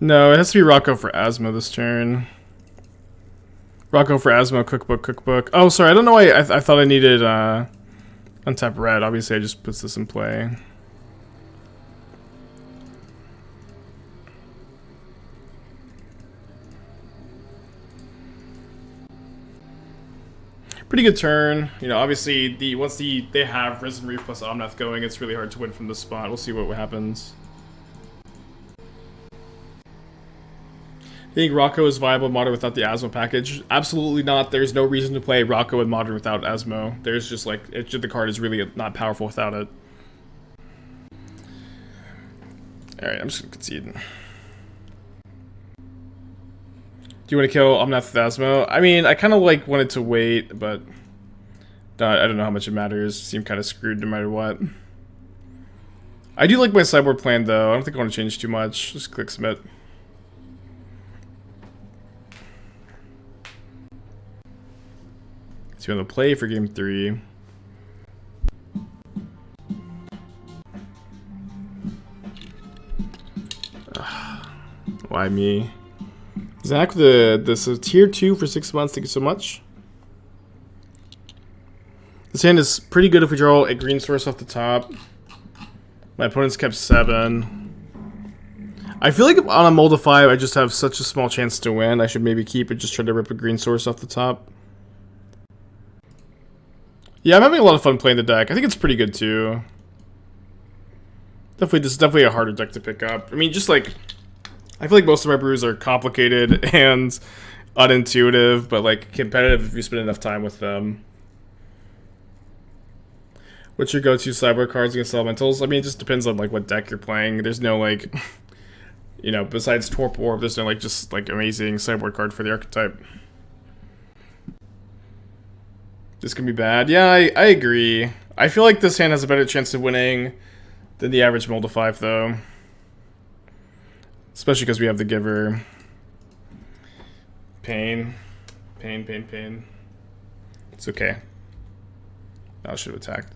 No, it has to be Rocco for Asmo this turn. Rocco for Asmo, Cookbook. Oh, sorry, I don't know why I thought I needed untap red. Obviously, I just puts this in play. Pretty good turn. You know, obviously, once they have Risen Reef plus Omnath going, it's really hard to win from this spot. We'll see what happens. Do you think Rocco is viable Modern without the Asmo package? Absolutely not. There's no reason to play Rocco in Modern without Asmo. There's just like, the card is really not powerful without it. Alright, I'm just gonna concede. Do you want to kill Omnath with Asmo? I mean, I kind of like wanted to wait, but I don't know how much it matters. Seem kind of screwed no matter what. I do like my sideboard plan, though. I don't think I want to change too much. Just click submit. So you want to play for game 3. Why me? Zach, this is tier 2 for 6 months. Thank you so much. This hand is pretty good if we draw a green source off the top. My opponent's kept 7. I feel like if on a mold of 5, I just have such a small chance to win. I should maybe keep it, just try to rip a green source off the top. Yeah, I'm having a lot of fun playing the deck. I think it's pretty good too. This is definitely a harder deck to pick up. I mean, just like, I feel like most of my brews are complicated and unintuitive, but like competitive if you spend enough time with them. What's your go-to sideboard cards against elementals? I mean, it just depends on like what deck you're playing. There's no like, you know, besides Torp Orb, there's no like just like amazing sideboard card for the archetype. This can be bad. Yeah, I agree. I feel like this hand has a better chance of winning than the average mold of 5, though. Especially because we have the Giver. Pain. Pain, pain, pain. It's okay. I should have attacked.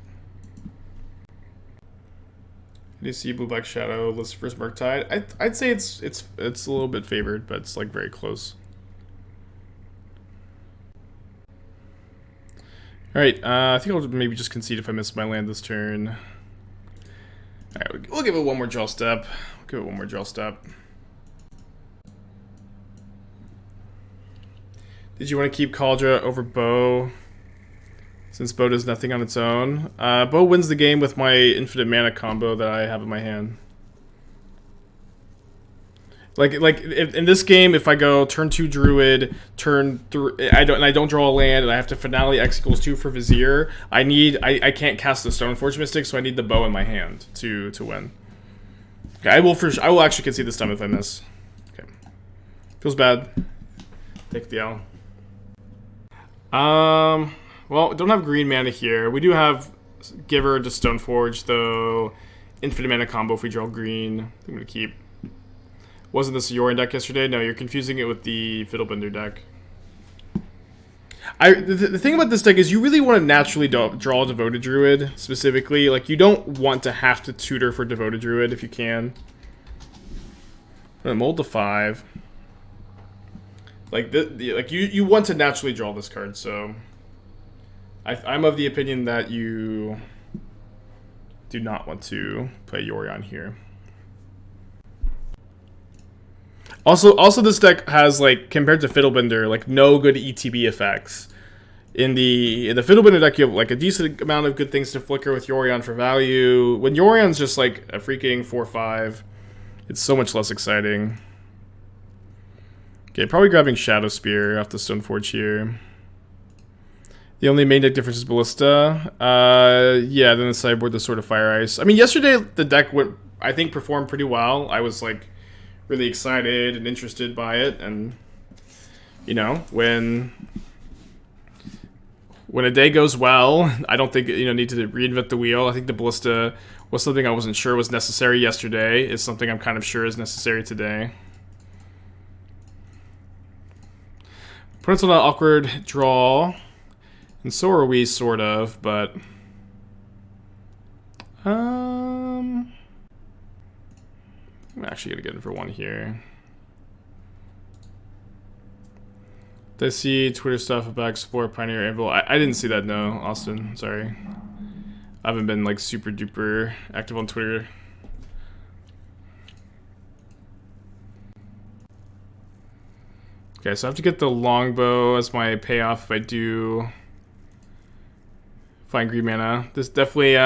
Do you see Blue Black Shadow list versus Murktide? I'd say it's a little bit favored, but it's like very close. Alright, I think I'll maybe just concede if I miss my land this turn. Alright, we'll give it one more draw step. Did you want to keep Kaldra over Bo? Since Bo does nothing on its own. Bo wins the game with my infinite mana combo that I have in my hand. Like in this game, if I go turn 2 Druid, turn 3, I don't draw a land, and I have to finale X equals 2 for Vizier. I can't cast the Stoneforge Mystic, so I need the bow in my hand to win. Okay, I will actually concede this time if I miss. Okay, feels bad. Take the L. Well, we don't have green mana here. We do have Giver to Stoneforge, though. Infinite mana combo if we draw green. I'm gonna keep. Wasn't this a Yorion deck yesterday? No, you're confusing it with the Fiddlebender deck. The thing about this deck is you really want to naturally draw Devoted Druid, specifically. Like, you don't want to have to tutor for Devoted Druid if you can. Mold to 5. Like, you want to naturally draw this card, so... I'm of the opinion that you do not want to play Yorion here. Also, this deck has, like, compared to Fiddlebender, like, no good ETB effects. In the Fiddlebender deck, you have, like, a decent amount of good things to flicker with Yorion for value. When Yorion's just, like, a freaking 4/5, it's so much less exciting. Okay, probably grabbing Shadow Spear off the Stoneforge here. The only main deck difference is Ballista. Yeah, then the sideboard, the Sword of Fire Ice. I mean, yesterday, the deck I think, performed pretty well. I was, like... really excited and interested by it, and you know, when a day goes well, I don't think need to reinvent the wheel. I think the Ballista was something I wasn't sure was necessary yesterday, is something I'm kind of sure is necessary today. Opponent's on an awkward draw, and so are we, sort of, but I'm actually gonna get in for one here. Did I see Twitter stuff about Explore Pioneer Anvil? I didn't see that, no, Austin. Sorry. I haven't been like super duper active on Twitter. Okay, so I have to get the Longbow as my payoff if I do find green mana. This definitely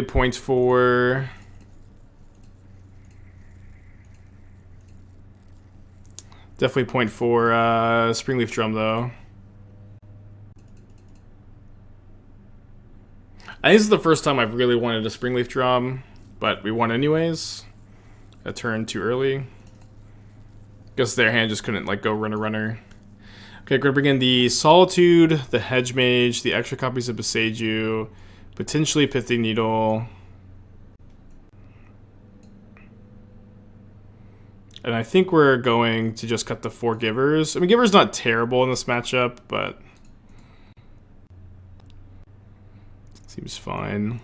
points for Springleaf Drum, though. I think this is the first time I've really wanted a Springleaf Drum, but we won anyways. A turn too early. Guess their hand just couldn't like go runner. Okay, gonna bring in the Solitude, the Hedge-Mage, the extra copies of Boseiju, Potentially Pithing Needle. And I think we're going to just cut the 4 Givers. I mean, Giver's not terrible in this matchup, but seems fine.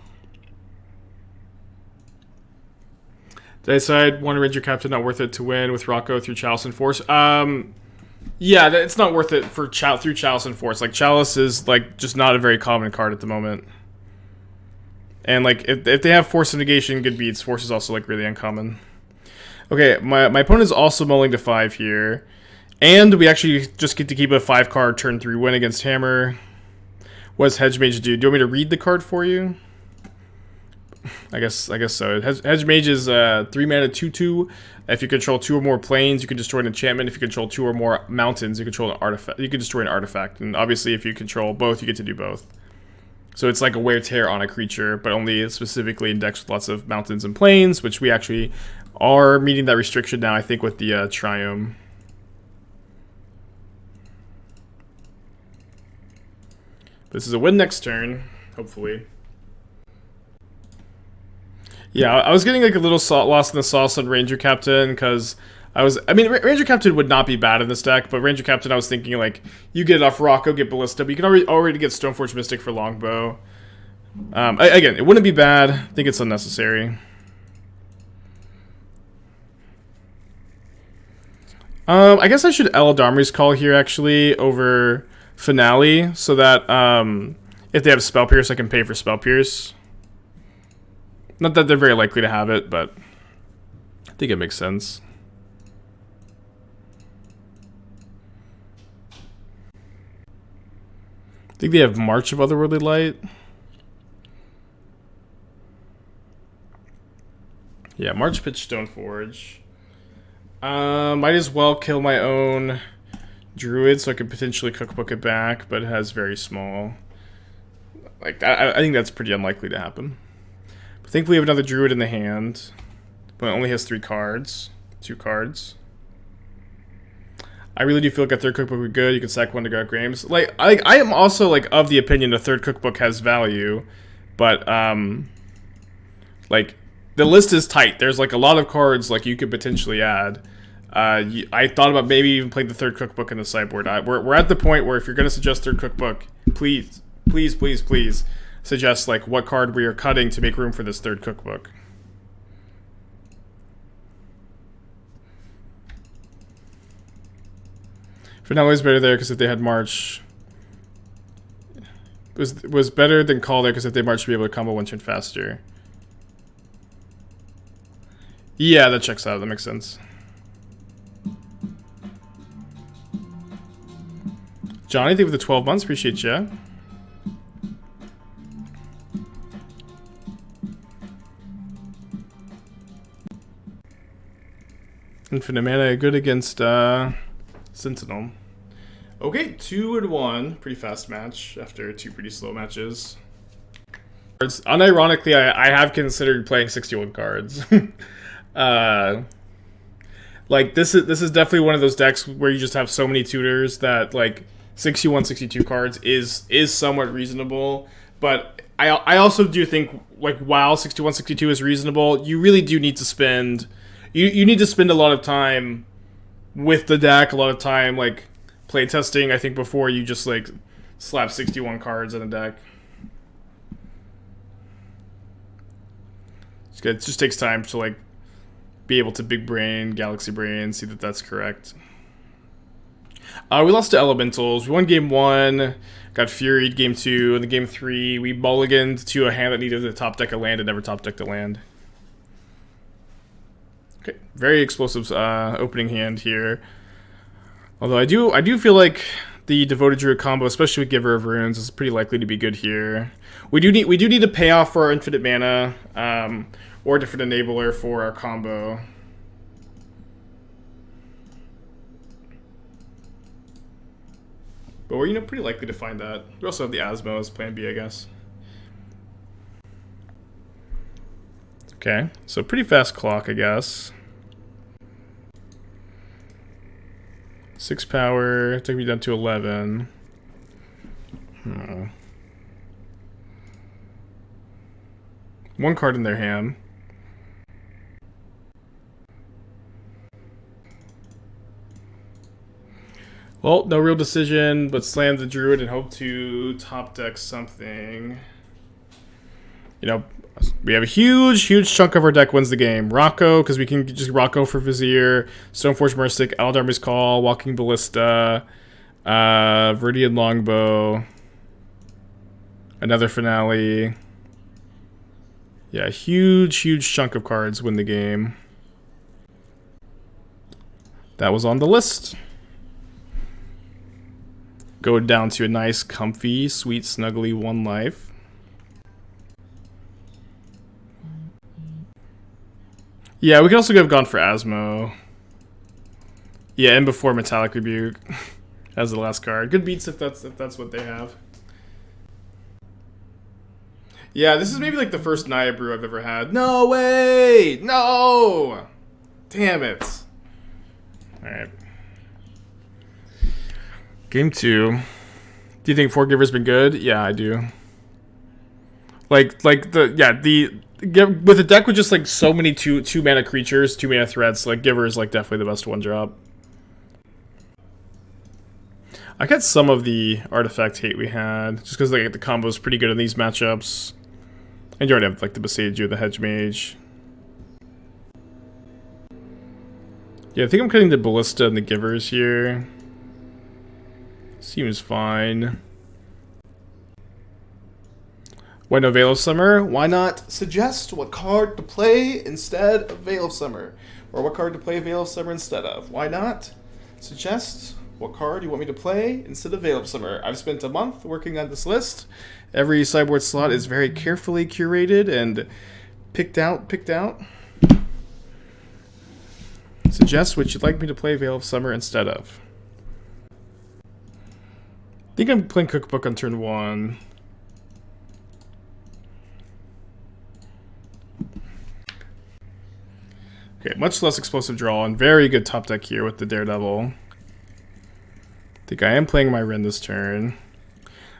Did I decide one Ranger Captain not worth it to win with Rocco through Chalice and Force? Yeah, it's not worth it for through Chalice and Force. Like, Chalice is like just not a very common card at the moment. And like if they have Force of Negation, good beats. Force is also like really uncommon. Okay, my opponent is also mulling to 5 here. And we actually just get to keep a 5-card turn 3 win against Hammer. What does Hedge-Mage do? Do you want me to read the card for you? I guess so. Hedge-Mage is 3 mana 2/2. If you control 2 or more planes, you can destroy an enchantment. If you control 2 or more mountains, you control an artifact. You can destroy an artifact. And obviously, if you control both, you get to do both. So it's like a wear tear on a creature, but only specifically in decks with lots of mountains and plains, which we actually are meeting that restriction now, I think, with the Triome. This is a win next turn, hopefully. Yeah, I was getting like a little lost in the sauce on Ranger Captain, because I mean, Ranger Captain would not be bad in this deck, but Ranger Captain, I was thinking, like, you get it off Rocco, get Ballista, but you can already get Stoneforge Mystic for Longbow. Again, it wouldn't be bad. I think it's unnecessary. I guess I should Eladamri's Call here, actually, over Finale, so that if they have Spell Pierce, I can pay for Spell Pierce. Not that they're very likely to have it, but I think it makes sense. I think they have March of Otherworldly Light. Yeah, March pitch Stoneforge. Might as well kill my own Druid so I could potentially cookbook it back, but it has very small. Like, I think that's pretty unlikely to happen. But thankfully, we have another Druid in the hand, but it only has 3 cards. 2 cards. I really do feel like a third cookbook would be good. You can sack 1 to Dark Games. Like, I am also like of the opinion a third cookbook has value, but like the list is tight. There's like a lot of cards like you could potentially add. I thought about maybe even playing the third cookbook in the sideboard. We're at the point where if you're gonna suggest third cookbook, please suggest like what card we are cutting to make room for this third cookbook. Finale is better there because if they had March, was better than Call there because if they March, to be able to combo 1 turn faster. Yeah, that checks out. That makes sense. Johnny, thank you for the 12 months. Appreciate you. Infinite mana, good against Sentinel. Okay, 2-1. Pretty fast match after 2 pretty slow matches. Unironically, I have considered playing 61 cards. Like this is definitely one of those decks where you just have so many tutors that like 61, 62 cards is somewhat reasonable. But I also do think like while 61, 62 is reasonable, you really do need to spend you need to spend a lot of time with the deck, a lot of time like play testing, I think, before you just like slap 61 cards in a deck. It just takes time to like be able to big brain, galaxy brain, see that that's correct. We lost to Elementals. We won game 1, got Furied game 2, and the game 3 we mulliganed to a hand that needed to top deck a land and never top decked a land. Okay, very explosive opening hand here. Although I do feel like the Devoted Druid combo, especially with Giver of Runes, is pretty likely to be good here. We do need to pay off for our infinite mana, or a different enabler for our combo. But we're pretty likely to find that. We also have the Asmo as plan B, I guess. Okay, so pretty fast clock, I guess. 6 power, took me down to 11. One card in their hand. Well, no real decision, but slam the Druid and hope to top deck something. You know, we have a huge chunk of our deck wins the game. Rocco, because we can just Rocco for Vizier, Stoneforge Mystic, Eldarmy's Call, Walking Ballista, Viridian Longbow, another Finale. Yeah, huge chunk of cards win the game. That was on the list. Go down to a nice, comfy, sweet, snuggly 1 life. Yeah, we could also have gone for Asmo. Yeah, and before Metallic Rebuke as the last card. Good beats if that's what they have. Yeah, this is maybe like the first Naya brew I've ever had. No way! No! Damn it. Alright. Game 2. Do you think Forgiver's been good? Yeah, I do. With a deck with just like so many two mana creatures, 2 mana threats, like Giver is like definitely the best 1-drop. I got some of the artifact hate we had, just because like the combo is pretty good in these matchups. And you already have like the Boseiju, the Hedge-Mage. Yeah, I think I'm cutting the Ballista and the Givers here. Seems fine. Why no Veil of Summer? Why not suggest what card to play instead of Veil of Summer? Or what card to play Veil of Summer instead of? Why not suggest what card you want me to play instead of Veil of Summer? I've spent a month working on this list. Every sideboard slot is very carefully curated and picked out. Suggest what you'd like me to play Veil of Summer instead of. I think I'm playing Cookbook on turn 1. Okay, much less explosive draw and very good top deck here with the Daredevil. I think I am playing my Wrenn this turn.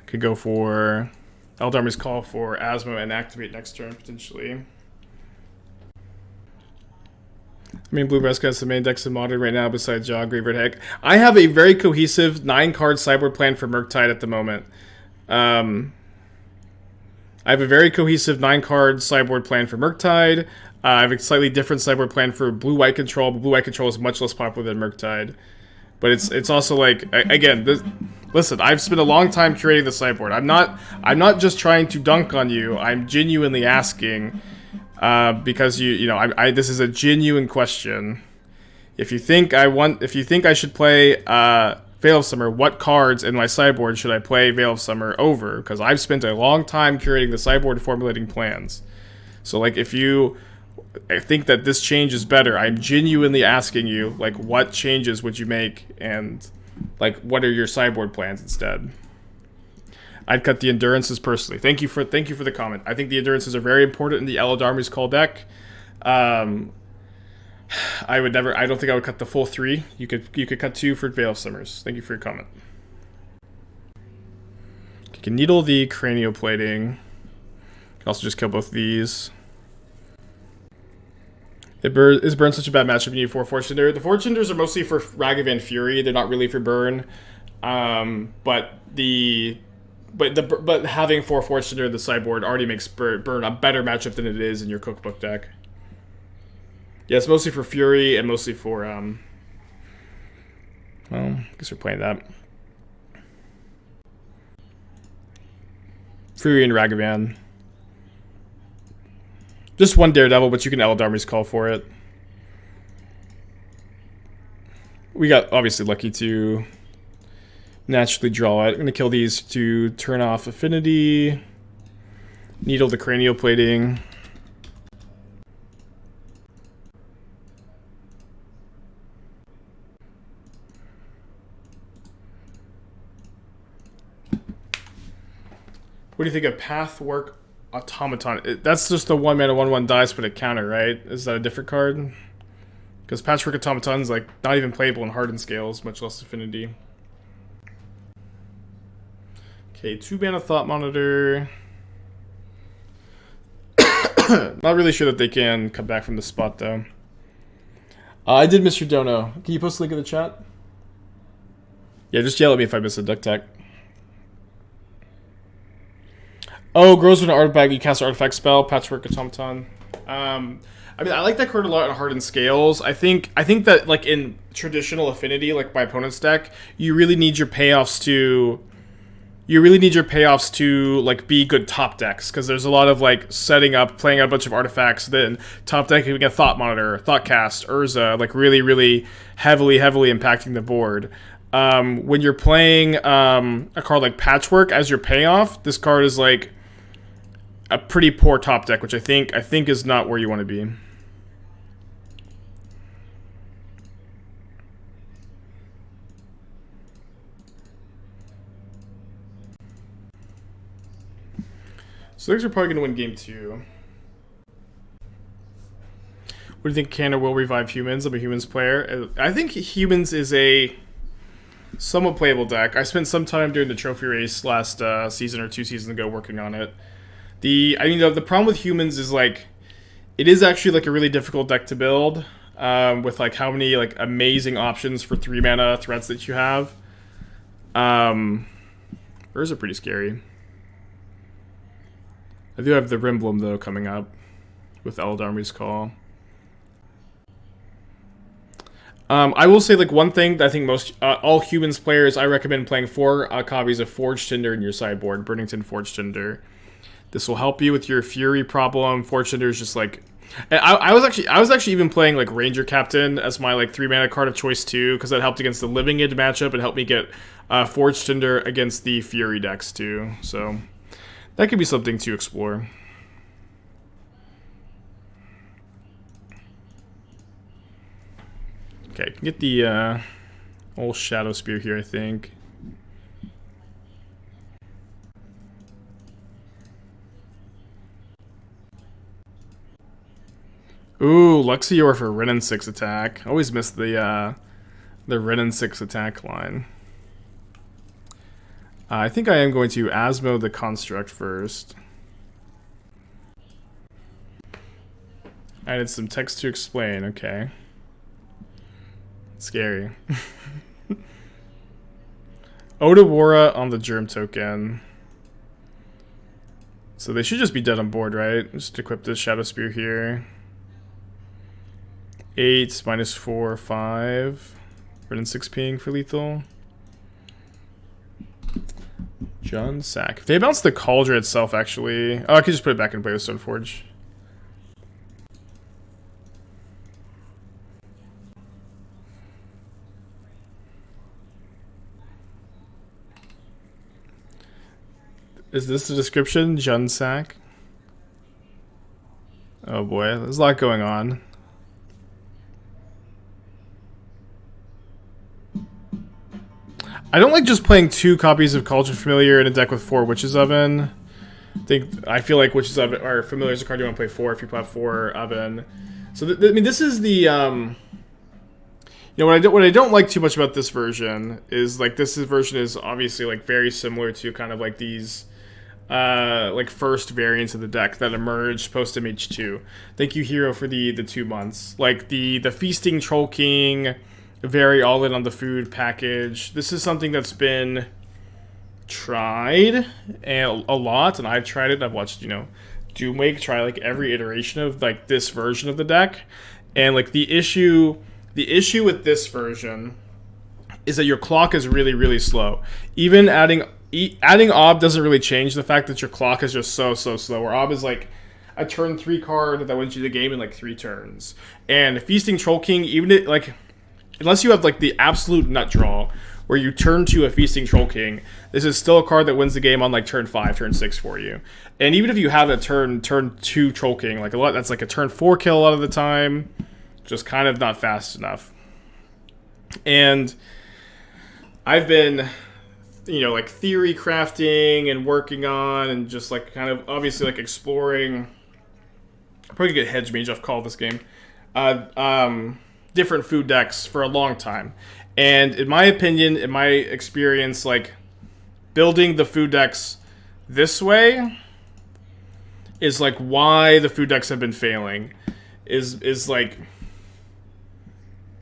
Could go for Eldarmy's Call for Asmo and activate next turn potentially. I mean, Blue Breast has the main decks in Modern right now besides Jaw, Graveyard Heck. I have a very cohesive 9-card sideboard plan for Murktide at the moment. I have a very cohesive 9-card sideboard plan for Murktide. I have a slightly different sideboard plan for Blue-White Control, but Blue-White Control is much less popular than Murktide. But it's also like, again, listen, I've spent a long time curating the sideboard. I'm not just trying to dunk on you. I'm genuinely asking. Because this is a genuine question. If you think I should play Veil of Summer, what cards in my sideboard should I play Veil of Summer over? Because I've spent a long time curating the sideboard, formulating plans. So like, if you think that this change is better, I'm genuinely asking you, like, what changes would you make, and like, what are your sideboard plans instead? I'd cut the Endurances personally. Thank you for the comment. I think the Endurances are very important in the Eldarmy's Call deck. I don't think I would cut the full 3. You could cut 2 for Veil of Summers. Thank you for your comment. You can needle the Cranial Plating. You can also just kill both these. Is Burn such a bad matchup? You need 4 Forge-Tender. The Forge-Tenders are mostly for Ragavan Fury. They're not really for Burn. But having 4 Forge-Tender in the sideboard already makes Burn a better matchup than it is in your Cookbook deck. Yeah, it's mostly for Fury and mostly for, well, I guess we're playing that. Fury and Ragavan. Just 1 Daredevil, but you can Eldarmy's Call for it. We got obviously lucky to naturally draw it. I'm going to kill these to turn off Affinity. Needle the Cranial Plating. What do you think of Pathwork Automaton? That's just the 1-mana 1/1 dice with a counter, right? Is that a different card? Because Patchwork Automaton's like not even playable in Hardened Scales, much less Affinity. Okay, 2-mana Thought Monitor. Not really sure that they can come back from the spot, though. I did miss your dono. Can you post a link in the chat? Yeah, just yell at me if I miss a duck tech. Oh, grows with an artifact. You cast an artifact spell. Patchwork Automaton. I mean, I like that card a lot in Hardened Scales. I think that, like, in traditional Affinity, like my opponent's deck, you really need your payoffs to... like, be good top decks, because there's a lot of, like, setting up, playing out a bunch of artifacts, then top deck, you get Thought Monitor, Thought Cast, Urza, like, really, really heavily impacting the board. When you're playing a card like Patchwork as your payoff, this card is, like, a pretty poor top deck, which I think is not where you want to be. So things are probably going to win game 2. What do you think? Caterer will revive Humans? I'm a Humans player. I think Humans is a somewhat playable deck. I spent some time during the trophy race last season or 2 seasons ago working on it. The problem with Humans is, like, it is actually, like, a really difficult deck to build with, like, how many, like, amazing options for 3-mana threats that you have. Urza are pretty scary. I do have the Rimblem, though, coming up with Eldarmy's Call. I will say, like, one thing that I think most all Humans players, I recommend playing 4 copies of Forge-Tender in your sideboard, Burrenton Forge-Tender. This will help you with your Fury problem. Forge-Tender is just, like... I was actually even playing, like, Ranger Captain as my, like, 3-mana card of choice, too, because that helped against the Living Id matchup and helped me get Forge-Tender against the Fury decks, too. So, that could be something to explore. Okay, I can get the old Shadow Spear here, I think. Ooh, Luxior for Wrenn and Six attack. Always miss the Wrenn and Six attack line. I think I am going to Asmo the Construct first. I added some text to explain, okay. Scary. Odawara on the Germ token. So they should just be dead on board, right? Just equip this Shadow Spear here. 8, -4, 5. Wrenn and Six ping for lethal. John Sack. If they bounce the Kaldra itself, actually... Oh, I could just put it back and play with Stoneforge. Is this the description? John Sack? Oh boy, there's a lot going on. I don't like just playing 2 copies of Cauldron Familiar in a deck with 4 Witch's Oven. I feel like Witch's Oven or Familiar is a card you want to play 4 if you play 4 Oven. So I mean, this is the you know, what I don't like too much about this version is, like, version is obviously, like, very similar to kind of like these like first variants of the deck that emerged post MH2. Thank you, Hero, for the 2 months. Like the Feasting Troll King, very all in on the food package. This is something that's been tried a lot, and I've tried it. I've watched, you know, Doomwake try like every iteration of like this version of the deck, and like the issue with this version is that your clock is really, really slow. Even adding Ob doesn't really change the fact that your clock is just so slow. Where Ob is like a turn 3 card that wins you the game in like 3 turns, and Feasting Troll King, even like unless you have like the absolute nut draw where you turn to a Feasting Troll King, this is still a card that wins the game on like turn 5, turn 6 for you. And even if you have a turn 2 Troll King, like a lot, that's like a turn 4 kill a lot of the time, just kind of not fast enough. And I've been, you know, like theory crafting and working on and just like kind of obviously like exploring. I'm probably gonna get Hedge-Mage off call this game. Different food decks for a long time. And in my opinion, in my experience, like building the food decks this way is like why the food decks have been failing. Is like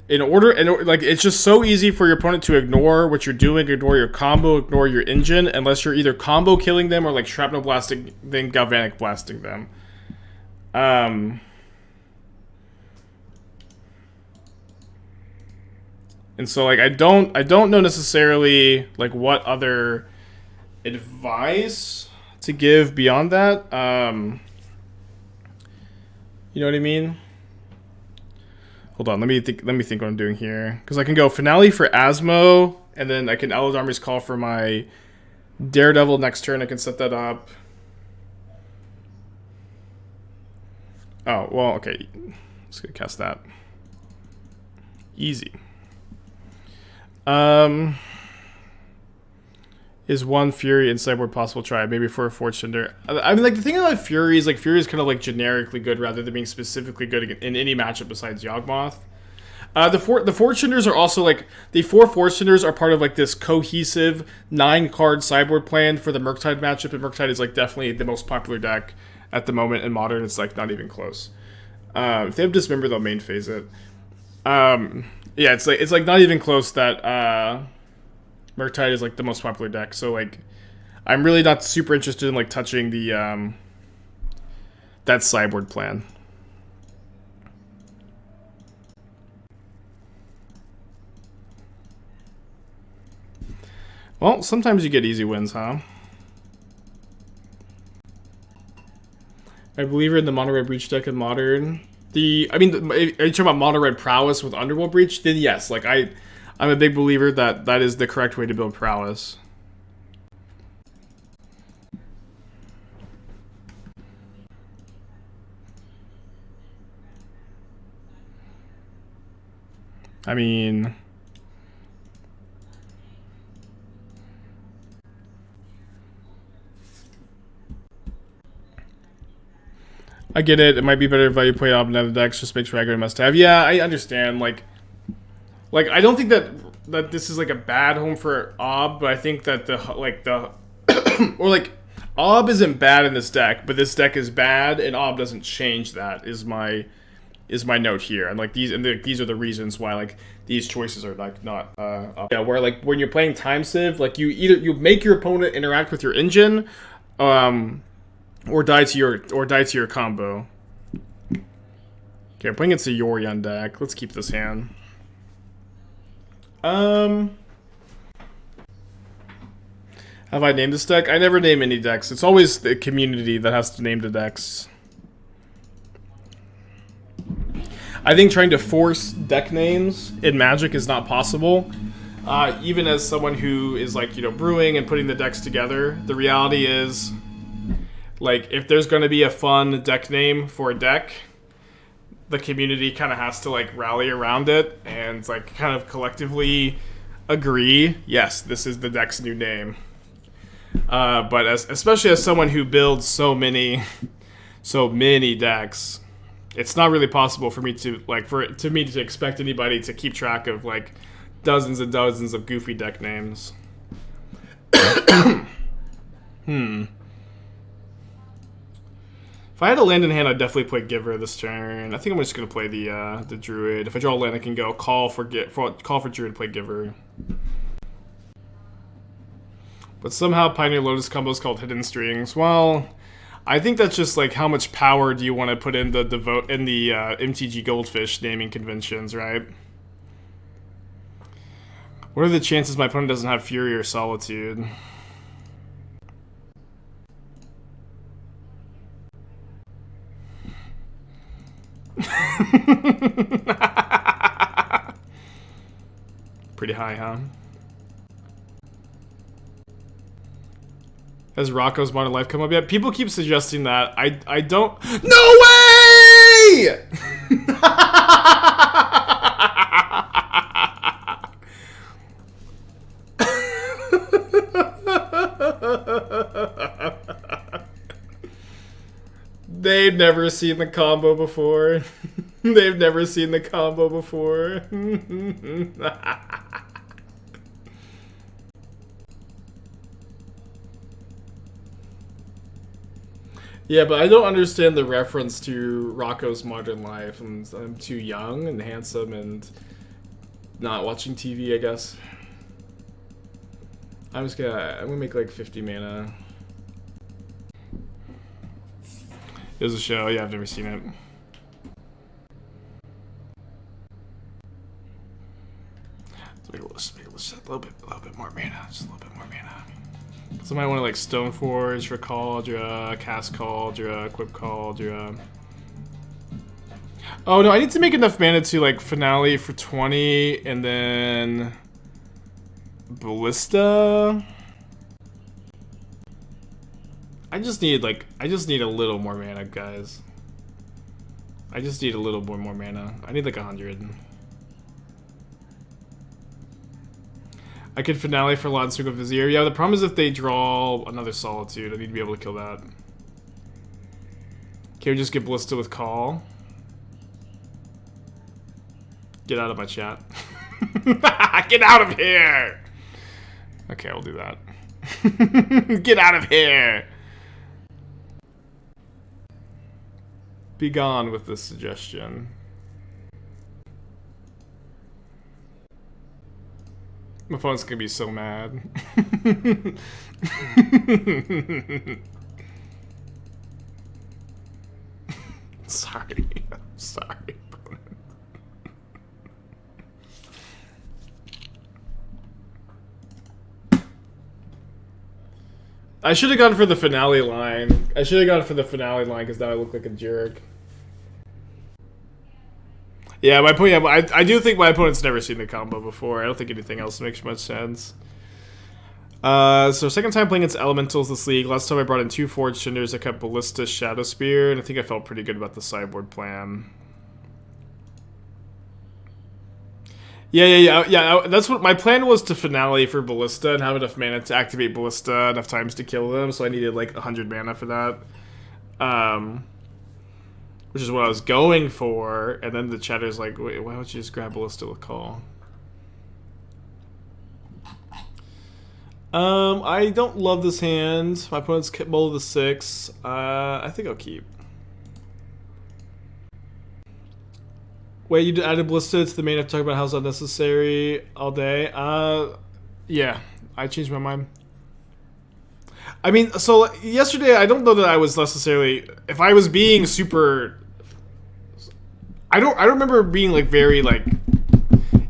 in order, and like it's just so easy for your opponent to ignore what you're doing, ignore your combo, ignore your engine, unless you're either combo killing them or like shrapnel blasting, then galvanic blasting them. And so like I don't know necessarily like what other advice to give beyond that. You know what I mean? Hold on, let me think what I'm doing here. Because I can go Finale for Asmo, and then I can Eldormi's Call for my Daredevil next turn. I can set that up. Oh, well, okay. Let's go cast that. Easy. Is one Fury in sideboard possible try? Maybe for a Forge-Tender. I mean, like, the thing about Fury is, like, Fury is kind of, like, generically good rather than being specifically good in any matchup besides Yawgmoth. The Forge-Tenders are also, like, the 4 Forge-Tenders are part of, like, this cohesive 9-card sideboard plan for the Murktide matchup, and Murktide is, like, definitely the most popular deck at the moment in Modern. It's, like, not even close. If they have Dismember, they'll main phase it. Yeah, it's like not even close that, Murktide is like the most popular deck, so like I'm really not super interested in like touching the that sideboard plan. Well, sometimes you get easy wins, huh? I believe in the Mono Red Breach deck in Modern. Are you talking about Mono Red Prowess with Underworld Breach? Then yes, like I'm a big believer that that is the correct way to build Prowess. I mean, I get it. It might be better if you play Ob in other decks. Just makes regular must have. Yeah, I understand. Like I don't think that this is like a bad home for Ob, but I think that or like Ob isn't bad in this deck, but this deck is bad, and Ob doesn't change that. Is my note here, and like these are the reasons why like these choices are like not yeah, where like when you're playing Time Civ, like you make your opponent interact with your engine, or die to your combo. Okay, I'm playing against a Yorion deck. Let's keep this hand. Have I named this deck? I never name any decks. It's always the community that has to name the decks. I think trying to force deck names in Magic is not possible. Even as someone who is like, brewing and putting the decks together, the reality is, like, if there's going to be a fun deck name for a deck, the community kind of has to like rally around it and like kind of collectively agree, yes, this is the deck's new name. But especially as someone who builds so many decks, it's not really possible for me to to expect anybody to keep track of like dozens and dozens of goofy deck names. If I had a land in hand, I'd definitely play Giver this turn. I think I'm just gonna play the Druid. If I draw a land, I can go call for Druid, play Giver. But somehow Pioneer Lotus combo is called Hidden Strings. Well, I think that's just like how much power do you want to put in the MTG Goldfish naming conventions, right? What are the chances my opponent doesn't have Fury or Solitude? Pretty high, huh? Has Rocco's Modern Life come up yet? People keep suggesting that. I don't. No way! They've never seen the combo before. They've never seen the combo before. Yeah, but I don't understand the reference to Rocco's modern life. I'm too young and handsome and not watching TV, I guess. I'm gonna make like 50 mana. It was a show. Yeah, I've never seen it. Let's make a little bit more mana. Just a little bit more mana. Somebody want to like Stoneforge for Kaldra, cast Kaldra, equip Kaldra. Oh no, I need to make enough mana to like Finale for 20 and then Ballista. I just need a little more mana, guys. I just need a little more mana. I need like 100. I could Finale for a lot and swing with Vizier. Yeah, the problem is if they draw another Solitude, I need to be able to kill that. Can we just get Ballista with Call? Get out of my chat. Get out of here! Okay, we'll do that. Get out of here! Be gone with this suggestion. My phone's gonna be so mad. Sorry. I'm sorry. I should have gone for the Finale line. Because now I look like a jerk. Yeah, I do think my opponent's never seen the combo before. I don't think anything else makes much sense. So second time playing against Elementals this league. Last time I brought in 2 Forge Tenders. I kept Ballista, Shadow Spear, and I think I felt pretty good about the sideboard plan. Yeah. That's what my plan was, to Finale for Ballista and have enough mana to activate Ballista enough times to kill them. So I needed like 100 mana for that. Which is what I was going for, and then the chatter's like, wait, why don't you just grab Ballista with Call? I don't love this hand. My opponent's kept bowl of the 6. I think I'll keep. Wait, you added Ballista to the main after talking about how it's unnecessary all day? Yeah, I changed my mind. I mean, so yesterday, I don't know that I was necessarily, if I was being super, I don't remember being like very like,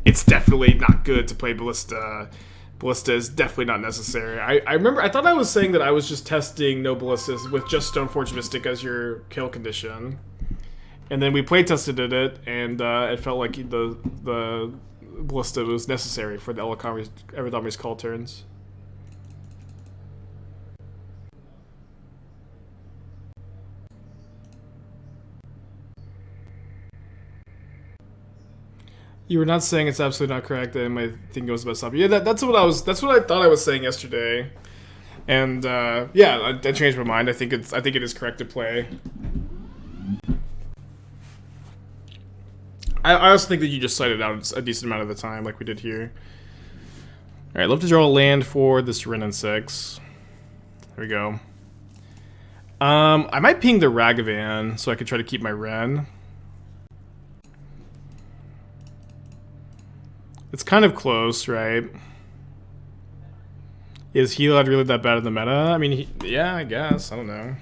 it's definitely not good to play Ballista. Ballista is definitely not necessary. I remember, I thought I was saying that I was just testing no Ballistas with just Stoneforge Mystic as your kill condition. And then we playtested it, and it felt like the Ballista was necessary for the Eridami's call turns. You were not saying it's absolutely not correct, and my thing goes about something. Yeah, that's what I thought I was saying yesterday, and yeah, I changed my mind. I think it is correct to play. I also think that you just cited out a decent amount of the time, like we did here. All right, love to draw a land for this Wrenn and Six. There we go. I might ping the Ragavan so I could try to keep my Wrenn. It's kind of close, right? Is Heliod really that bad in the meta? I mean, yeah, I guess. I don't know.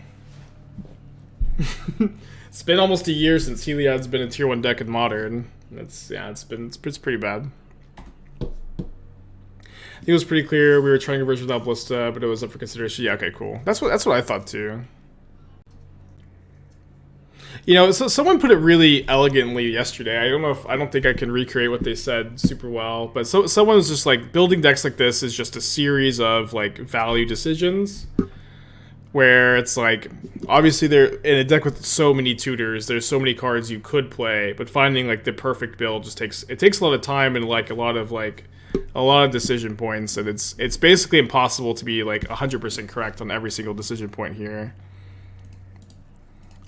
It's been almost a year since Heliod's been a tier 1 deck in Modern. It's pretty bad. I think it was pretty clear we were trying a version without Ballista, but it was up for consideration. Yeah, okay, cool. That's what I thought too. You know, so someone put it really elegantly yesterday. I don't think I can recreate what they said super well, but someone was just like, building decks like this is just a series of like value decisions, where it's like, obviously they're in a deck with so many tutors, there's so many cards you could play, but finding like the perfect build just takes a lot of time and like a lot of decision points, and it's basically impossible to be like 100% correct on every single decision point here.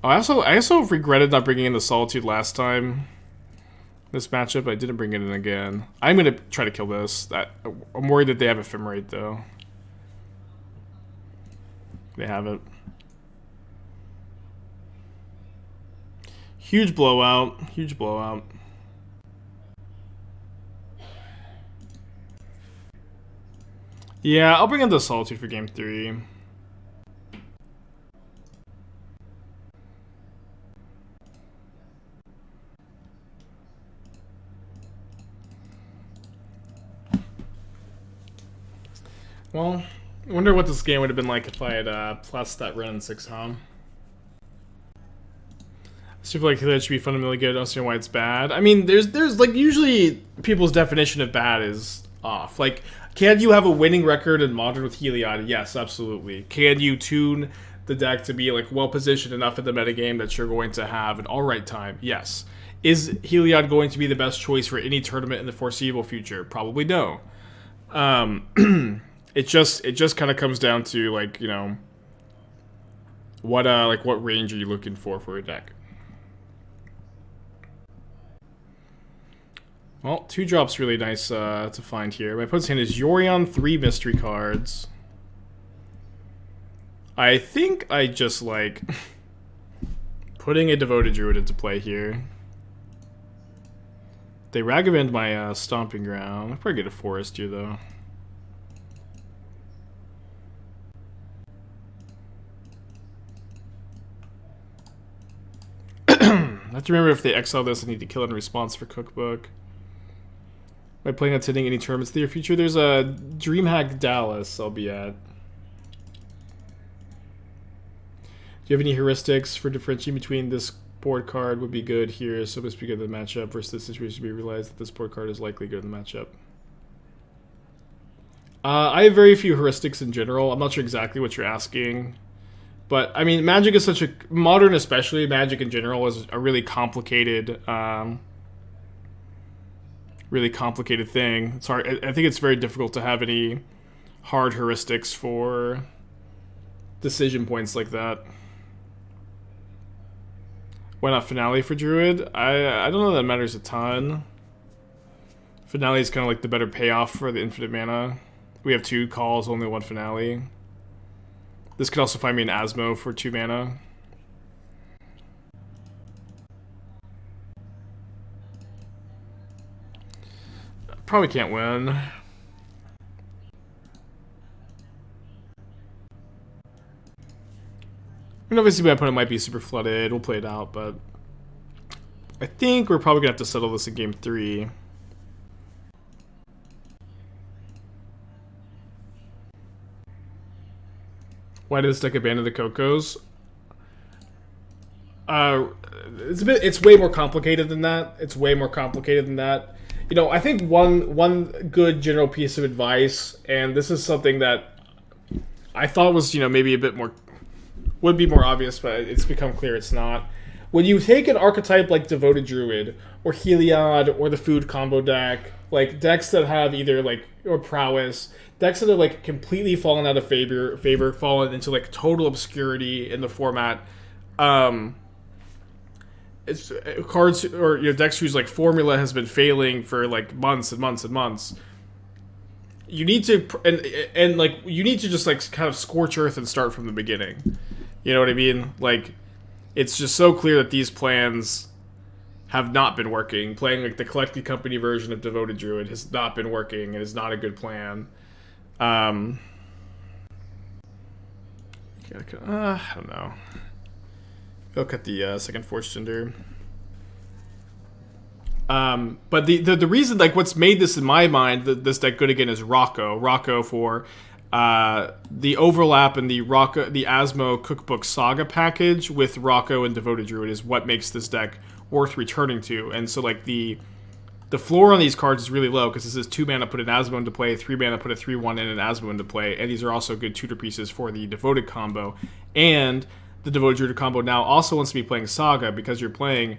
Oh, I also regretted not bringing in the Solitude last time. This matchup, I didn't bring it in again. I'm gonna try to kill this. I'm worried that they have Ephemerate, though. They have it. Huge blowout. Huge blowout. Yeah, I'll bring in the Solitude for game 3. Well, I wonder what this game would have been like if I had plus that Wrenn and Six home. I feel like that should be fundamentally good. I don't see why it's bad. I mean, there's like usually people's definition of bad is off. Like, can you have a winning record in Modern with Heliod? Yes, absolutely. Can you tune the deck to be like well positioned enough in the metagame that you're going to have an alright time? Yes. Is Heliod going to be the best choice for any tournament in the foreseeable future? Probably no. It just kind of comes down to like, you know, what range are you looking for a deck? Well, 2 drops really nice to find here. My opponent's hand is Yorion, 3 mystery cards. I think I just like putting a Devoted Druid into play here. They Ragavan my Stomping Ground. I'll probably get a Forest here though. I have to remember if they exile this, I need to kill it in response for Cookbook. Am I planning on attending any tournaments in the near future? There's a DreamHack Dallas I'll be at. Do you have any heuristics for differentiating between this board card would be good here, so must be good in the matchup, versus this situation to be realized that this board card is likely good in the matchup? I have very few heuristics in general. I'm not sure exactly what you're asking. But, I mean, Magic is such a... Modern especially, Magic in general is a really complicated... thing. It's hard. I think it's very difficult to have any hard heuristics for decision points like that. Why not Finale for Druid? I don't know that matters a ton. Finale is kind of like the better payoff for the infinite mana. We have 2 calls, only 1 Finale. This could also find me an Asmo for 2 mana. Probably can't win. I mean, obviously my opponent might be super flooded. We'll play it out, but I think we're probably going to have to settle this in game 3. Why did this deck abandon the Cocos? It's way more complicated than that. It's way more complicated than that. You know, I think one good general piece of advice, and this is something that I thought was, you know, maybe a bit more, would be more obvious, but it's become clear it's not. When you take an archetype like Devoted Druid, or Heliod, or the Food Combo deck, like decks that have either like, or Prowess, decks that are like completely fallen out of favor, fallen into like total obscurity in the format, it's cards or, you know, decks whose like formula has been failing for like months and months and months. You need to and like you need to just like kind of scorch earth and start from the beginning. You know what I mean? Like, it's just so clear that these plans have not been working. Playing like the Collected Company version of Devoted Druid has not been working and is not a good plan. I don't know. I'll cut the second Forge-Tender. But the reason, like, what's made this in my mind this deck good again is Rocco. Rocco for the overlap in the Asmo Cookbook Saga package with Rocco and Devoted Druid is what makes this deck worth returning to. And so, like, the floor on these cards is really low because this is 2 mana put an Asmo into play, 3 mana put a 3/1 and an Asmo into play, and these are also good tutor pieces for the Devoted combo. And the Devoted Druid combo now also wants to be playing Saga because you're playing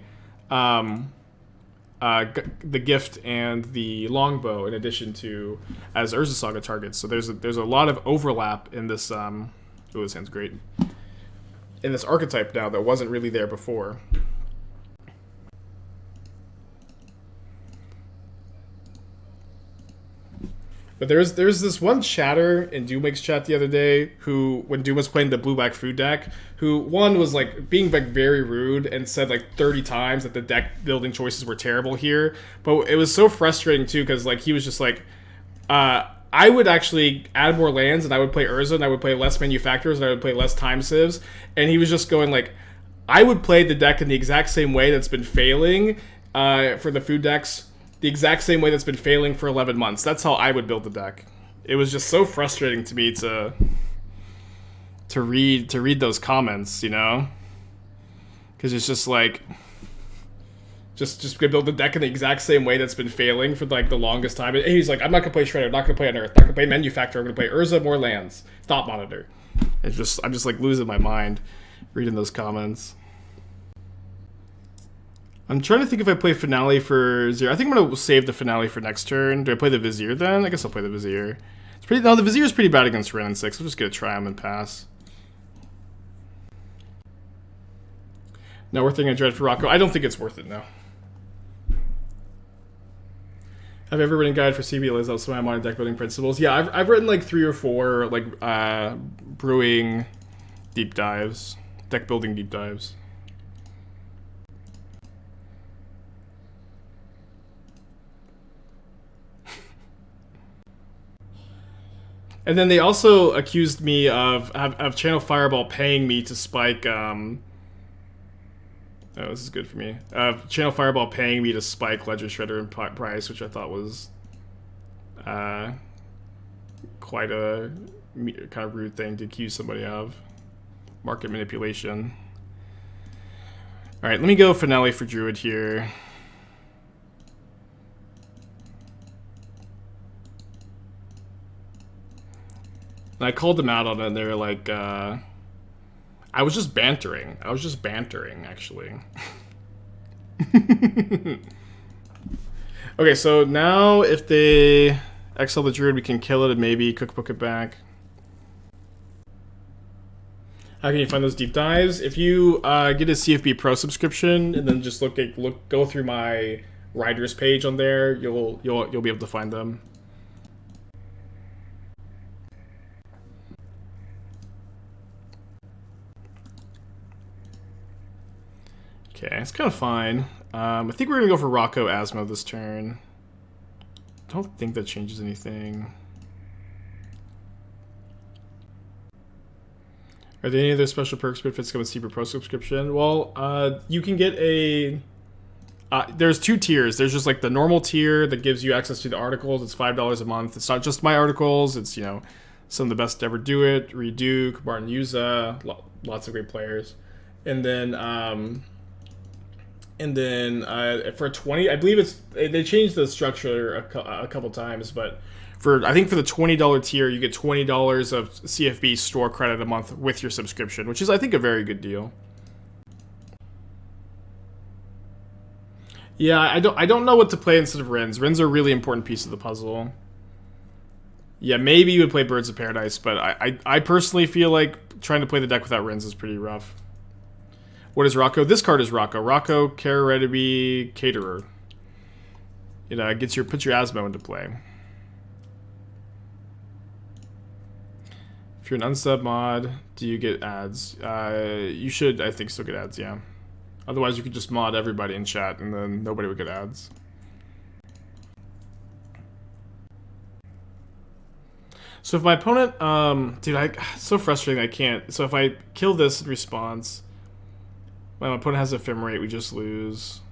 the Gift and the Longbow in addition to as Urza Saga targets. So there's a lot of overlap in this. Oh, this hand's great. In this archetype now that wasn't really there before. But there's this one chatter in Doomwake's chat the other day who, when Doom was playing the blue-black food deck, who one was like being like very rude and said like 30 times that the deck building choices were terrible here. But it was so frustrating too because like he was just like, I would actually add more lands and I would play Urza and I would play less manufacturers and I would play less time sieves. And he was just going like, I would play the deck in the exact same way that's been failing for the food decks. The exact same way that's been failing for 11 months. That's how I would build the deck. It was just so frustrating to me to read those comments, you know? Because it's just like, just gonna build the deck in the exact same way that's been failing for like the longest time. And he's like, I'm not gonna play Shredder, I'm not gonna play Unearth, not gonna play Manufacturer, I'm gonna play Urza, more lands, Thought Monitor. I'm just like losing my mind reading those comments. I'm trying to think if I play Finale for 0. I think I'm going to save the Finale for next turn. Do I play the Vizier then? I guess I'll play the Vizier. No, the Vizier is pretty bad against Wrenn and Six. I'll just get a try him and pass. No, we're thinking Dread for Rocco. I don't think it's worth it, no. Have you ever written a guide for CBLs outside my modern deck building principles? Yeah, I've written like 3 or 4 like brewing deep dives, deck building deep dives. And then they also accused me of Channel Fireball paying me to spike. Oh, this is good for me. Channel Fireball paying me to spike Ledger Shredder in price, which I thought was quite a kind of rude thing to accuse somebody of. Market manipulation. All right, let me go Finale for Druid here. And I called them out on it, and they were like, I was just bantering. Actually. Okay, so now if they exile the Druid, we can kill it and maybe cookbook it back. How can you find those deep dives? If you get a CFB Pro subscription and then just go through my Riders page on there, you'll be able to find them. Okay, it's kind of fine. I think we're going to go for Rocco Asmo this turn. I don't think that changes anything. Are there any other special perks benefits come with Super Pro subscription? Well, you can get a... there's 2 tiers. There's just like the normal tier that gives you access to the articles. It's $5 a month. It's not just my articles. It's, you know, some of the best to ever do it. Reduke, Martin Urza, lots of great players. And then... for 20, I believe they changed the structure a couple times, but I think for the $20 tier, you get $20 of CFB store credit a month with your subscription, which is, I think, a very good deal. Yeah, I don't know what to play instead of Wrenns. Wrenns are a really important piece of the puzzle. Yeah, maybe you would play Birds of Paradise, but I personally feel like trying to play the deck without Wrenns is pretty rough. What is Rocco? This card is Rocco. Rocco, Cabaretti, Caterer. It puts your Asmo into play. If you're an unsub mod, do you get ads? You should, I think, still get ads, yeah. Otherwise, you could just mod everybody in chat, and then nobody would get ads. So if my opponent, dude, it's so frustrating I can't. So if I kill this in response... My opponent has Ephemerate, we just lose.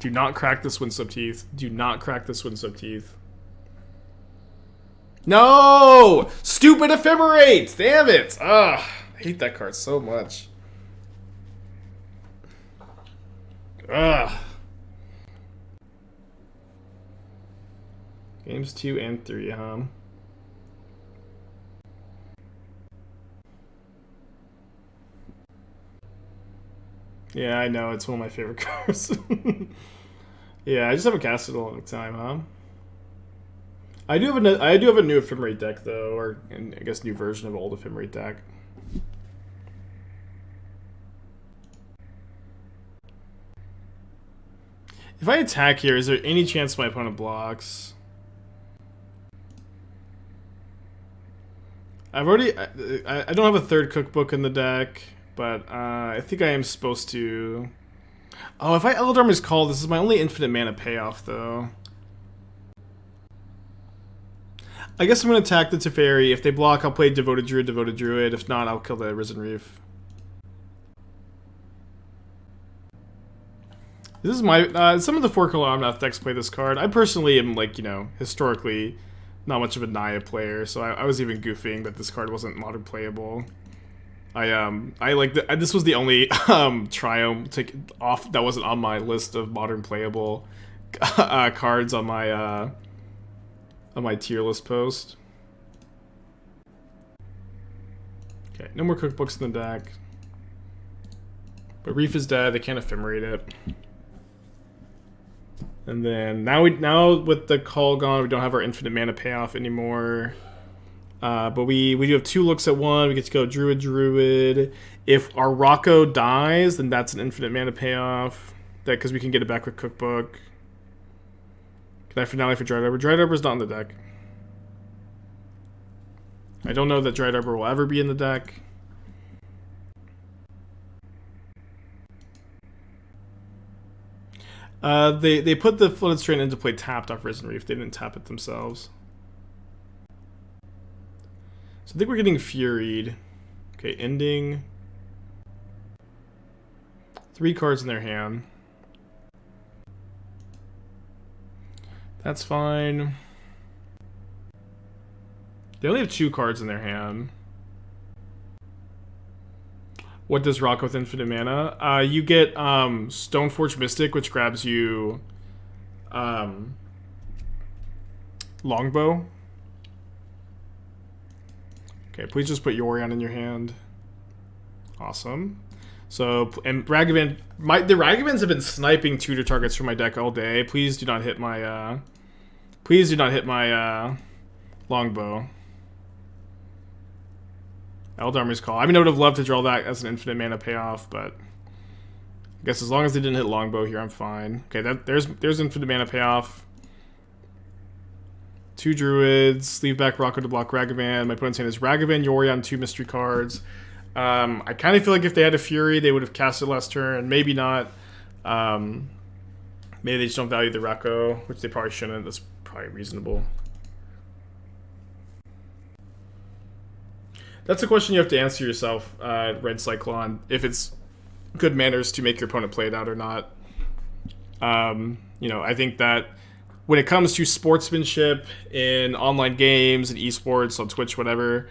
Do not crack this Windswept Heath. Do not crack this Windswept Heath. No! Stupid Ephemerate! Damn it! Ugh, I hate that card so much. Ugh. Games 2 and 3, huh? Yeah, I know. It's one of my favorite cards. Yeah, I just haven't cast it in a long time, huh? I do have a new Ephemerate deck, though, or I guess new version of an old Ephemerate deck. If I attack here, is there any chance my opponent blocks? I've already... I don't have a third cookbook in the deck, but I think I am supposed to... Oh, if I Eldarmer's Call, this is my only infinite mana payoff, though. I guess I'm going to attack the Teferi. If they block, I'll play Devoted Druid. If not, I'll kill the Risen Reef. This is my... some of the 4-color Omnath decks play this card. I personally am, like, you know, historically not much of a Naya player, so I was even goofing that this card wasn't modern playable. I like this was the only trio off that wasn't on my list of modern playable cards on my tier list post. Okay, no more cookbooks in the deck. But Reef is dead, they can't ephemerate it. And then now with the call gone, we don't have our infinite mana payoff anymore. But we do have 2 looks at 1. We get to go Druid. If our Rocco dies, then that's an infinite mana payoff. That because we can get it back with Cookbook. Can I Finale for Dried Arbor? Dried Arbor is not in the deck. I don't know that Dried Arbor will ever be in the deck. They put the Flooded Strand into play tapped off Risen Reef. They didn't tap it themselves. So I think we're getting Furied. Okay, ending. 3 cards in their hand. That's fine. They only have 2 cards in their hand. What does Rock with infinite mana? You get Stoneforge Mystic, which grabs you Longbow. Okay, please just put Yorion in your hand. Awesome. So, and Ragavan... the Ragavans have been sniping tutor targets from my deck all day. Please do not hit my... Longbow. Eldarmer's Call. I mean, I would have loved to draw that as an infinite mana payoff, but... I guess as long as they didn't hit Longbow here, I'm fine. Okay, there's infinite mana payoff. 2 Druids, leave back Rocco to block Ragavan. My opponent's hand is Ragavan, Yorion, 2 mystery cards. I kind of feel like if they had a Fury, they would have cast it last turn. Maybe not. Maybe they just don't value the Rocco, which they probably shouldn't. That's probably reasonable. That's a question you have to answer yourself, Red Cyclone, if it's good manners to make your opponent play it out or not. You know, I think that when it comes to sportsmanship in online games and esports on Twitch, whatever,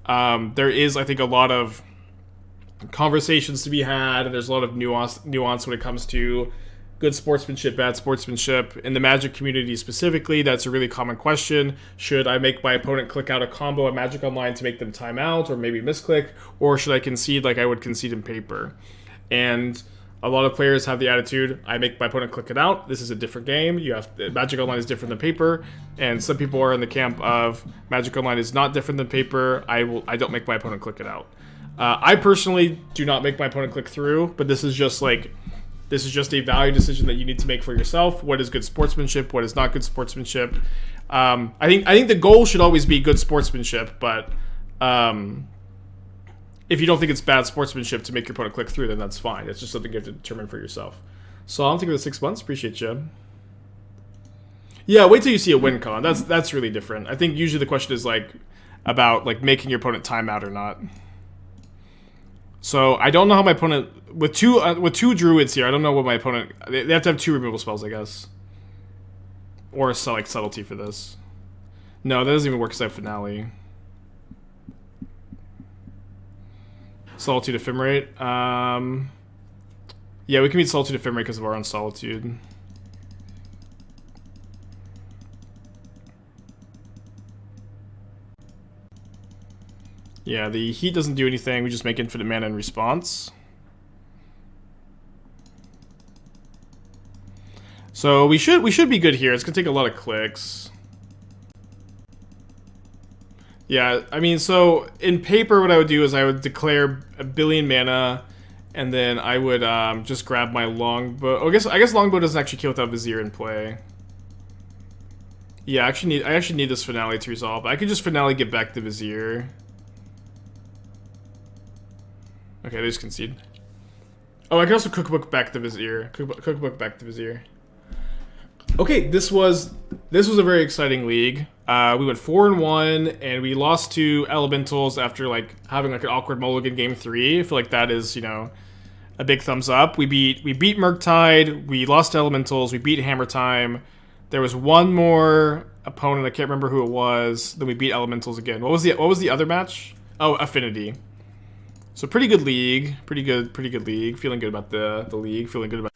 there is, I think, a lot of conversations to be had, and there's a lot of nuance when it comes to good sportsmanship, bad sportsmanship. In the Magic community specifically, that's a really common question. Should I make my opponent click out a combo at Magic Online to make them time out, or maybe misclick, or should I concede like I would concede in paper? And a lot of players have the attitude, I make my opponent click it out. This is a different game. Magic Online is different than paper, and some people are in the camp of Magic Online is not different than paper. I don't make my opponent click it out. I personally do not make my opponent click through, but this is just a value decision that you need to make for yourself. What is good sportsmanship? What is not good sportsmanship? I think the goal should always be good sportsmanship, but if you don't think it's bad sportsmanship to make your opponent click through, then that's fine. It's just something you have to determine for yourself. So I'll take it with 6 months. Appreciate you. Yeah, wait till you see a win con. That's really different. I think usually the question is like about like making your opponent time out or not. So I don't know how my opponent with two druids here. I don't know what my opponent. They have to have 2 removal spells, I guess, or like subtlety for this. No, that doesn't even work because I have Finale. Solitude Ephemerate. Yeah, we can beat Solitude Ephemerate because of our own Solitude. Yeah, the heat doesn't do anything. We just make infinite mana in response. So we should be good here. It's gonna take a lot of clicks. Yeah, I mean, so in paper, what I would do is I would declare a billion mana, And then I would just grab my longbow. Oh, I guess longbow doesn't actually kill without Vizier in play. Yeah, I actually need this finale to resolve. I could just finale get back the Vizier. Okay, they just concede. Oh, I can also cookbook back the Vizier. Cookbook back the Vizier. Okay, this was a very exciting league. We went 4-1, and we lost to Elementals after like having like an awkward mulligan game 3. I feel like that is, you know, a big thumbs up. We beat Murktide, we lost to Elementals, we beat Hammer Time. There was one more opponent, I can't remember who it was. Then we beat Elementals again. What was the other match? Oh, Affinity. So pretty good league, pretty good league. Feeling good about the league. Feeling good about.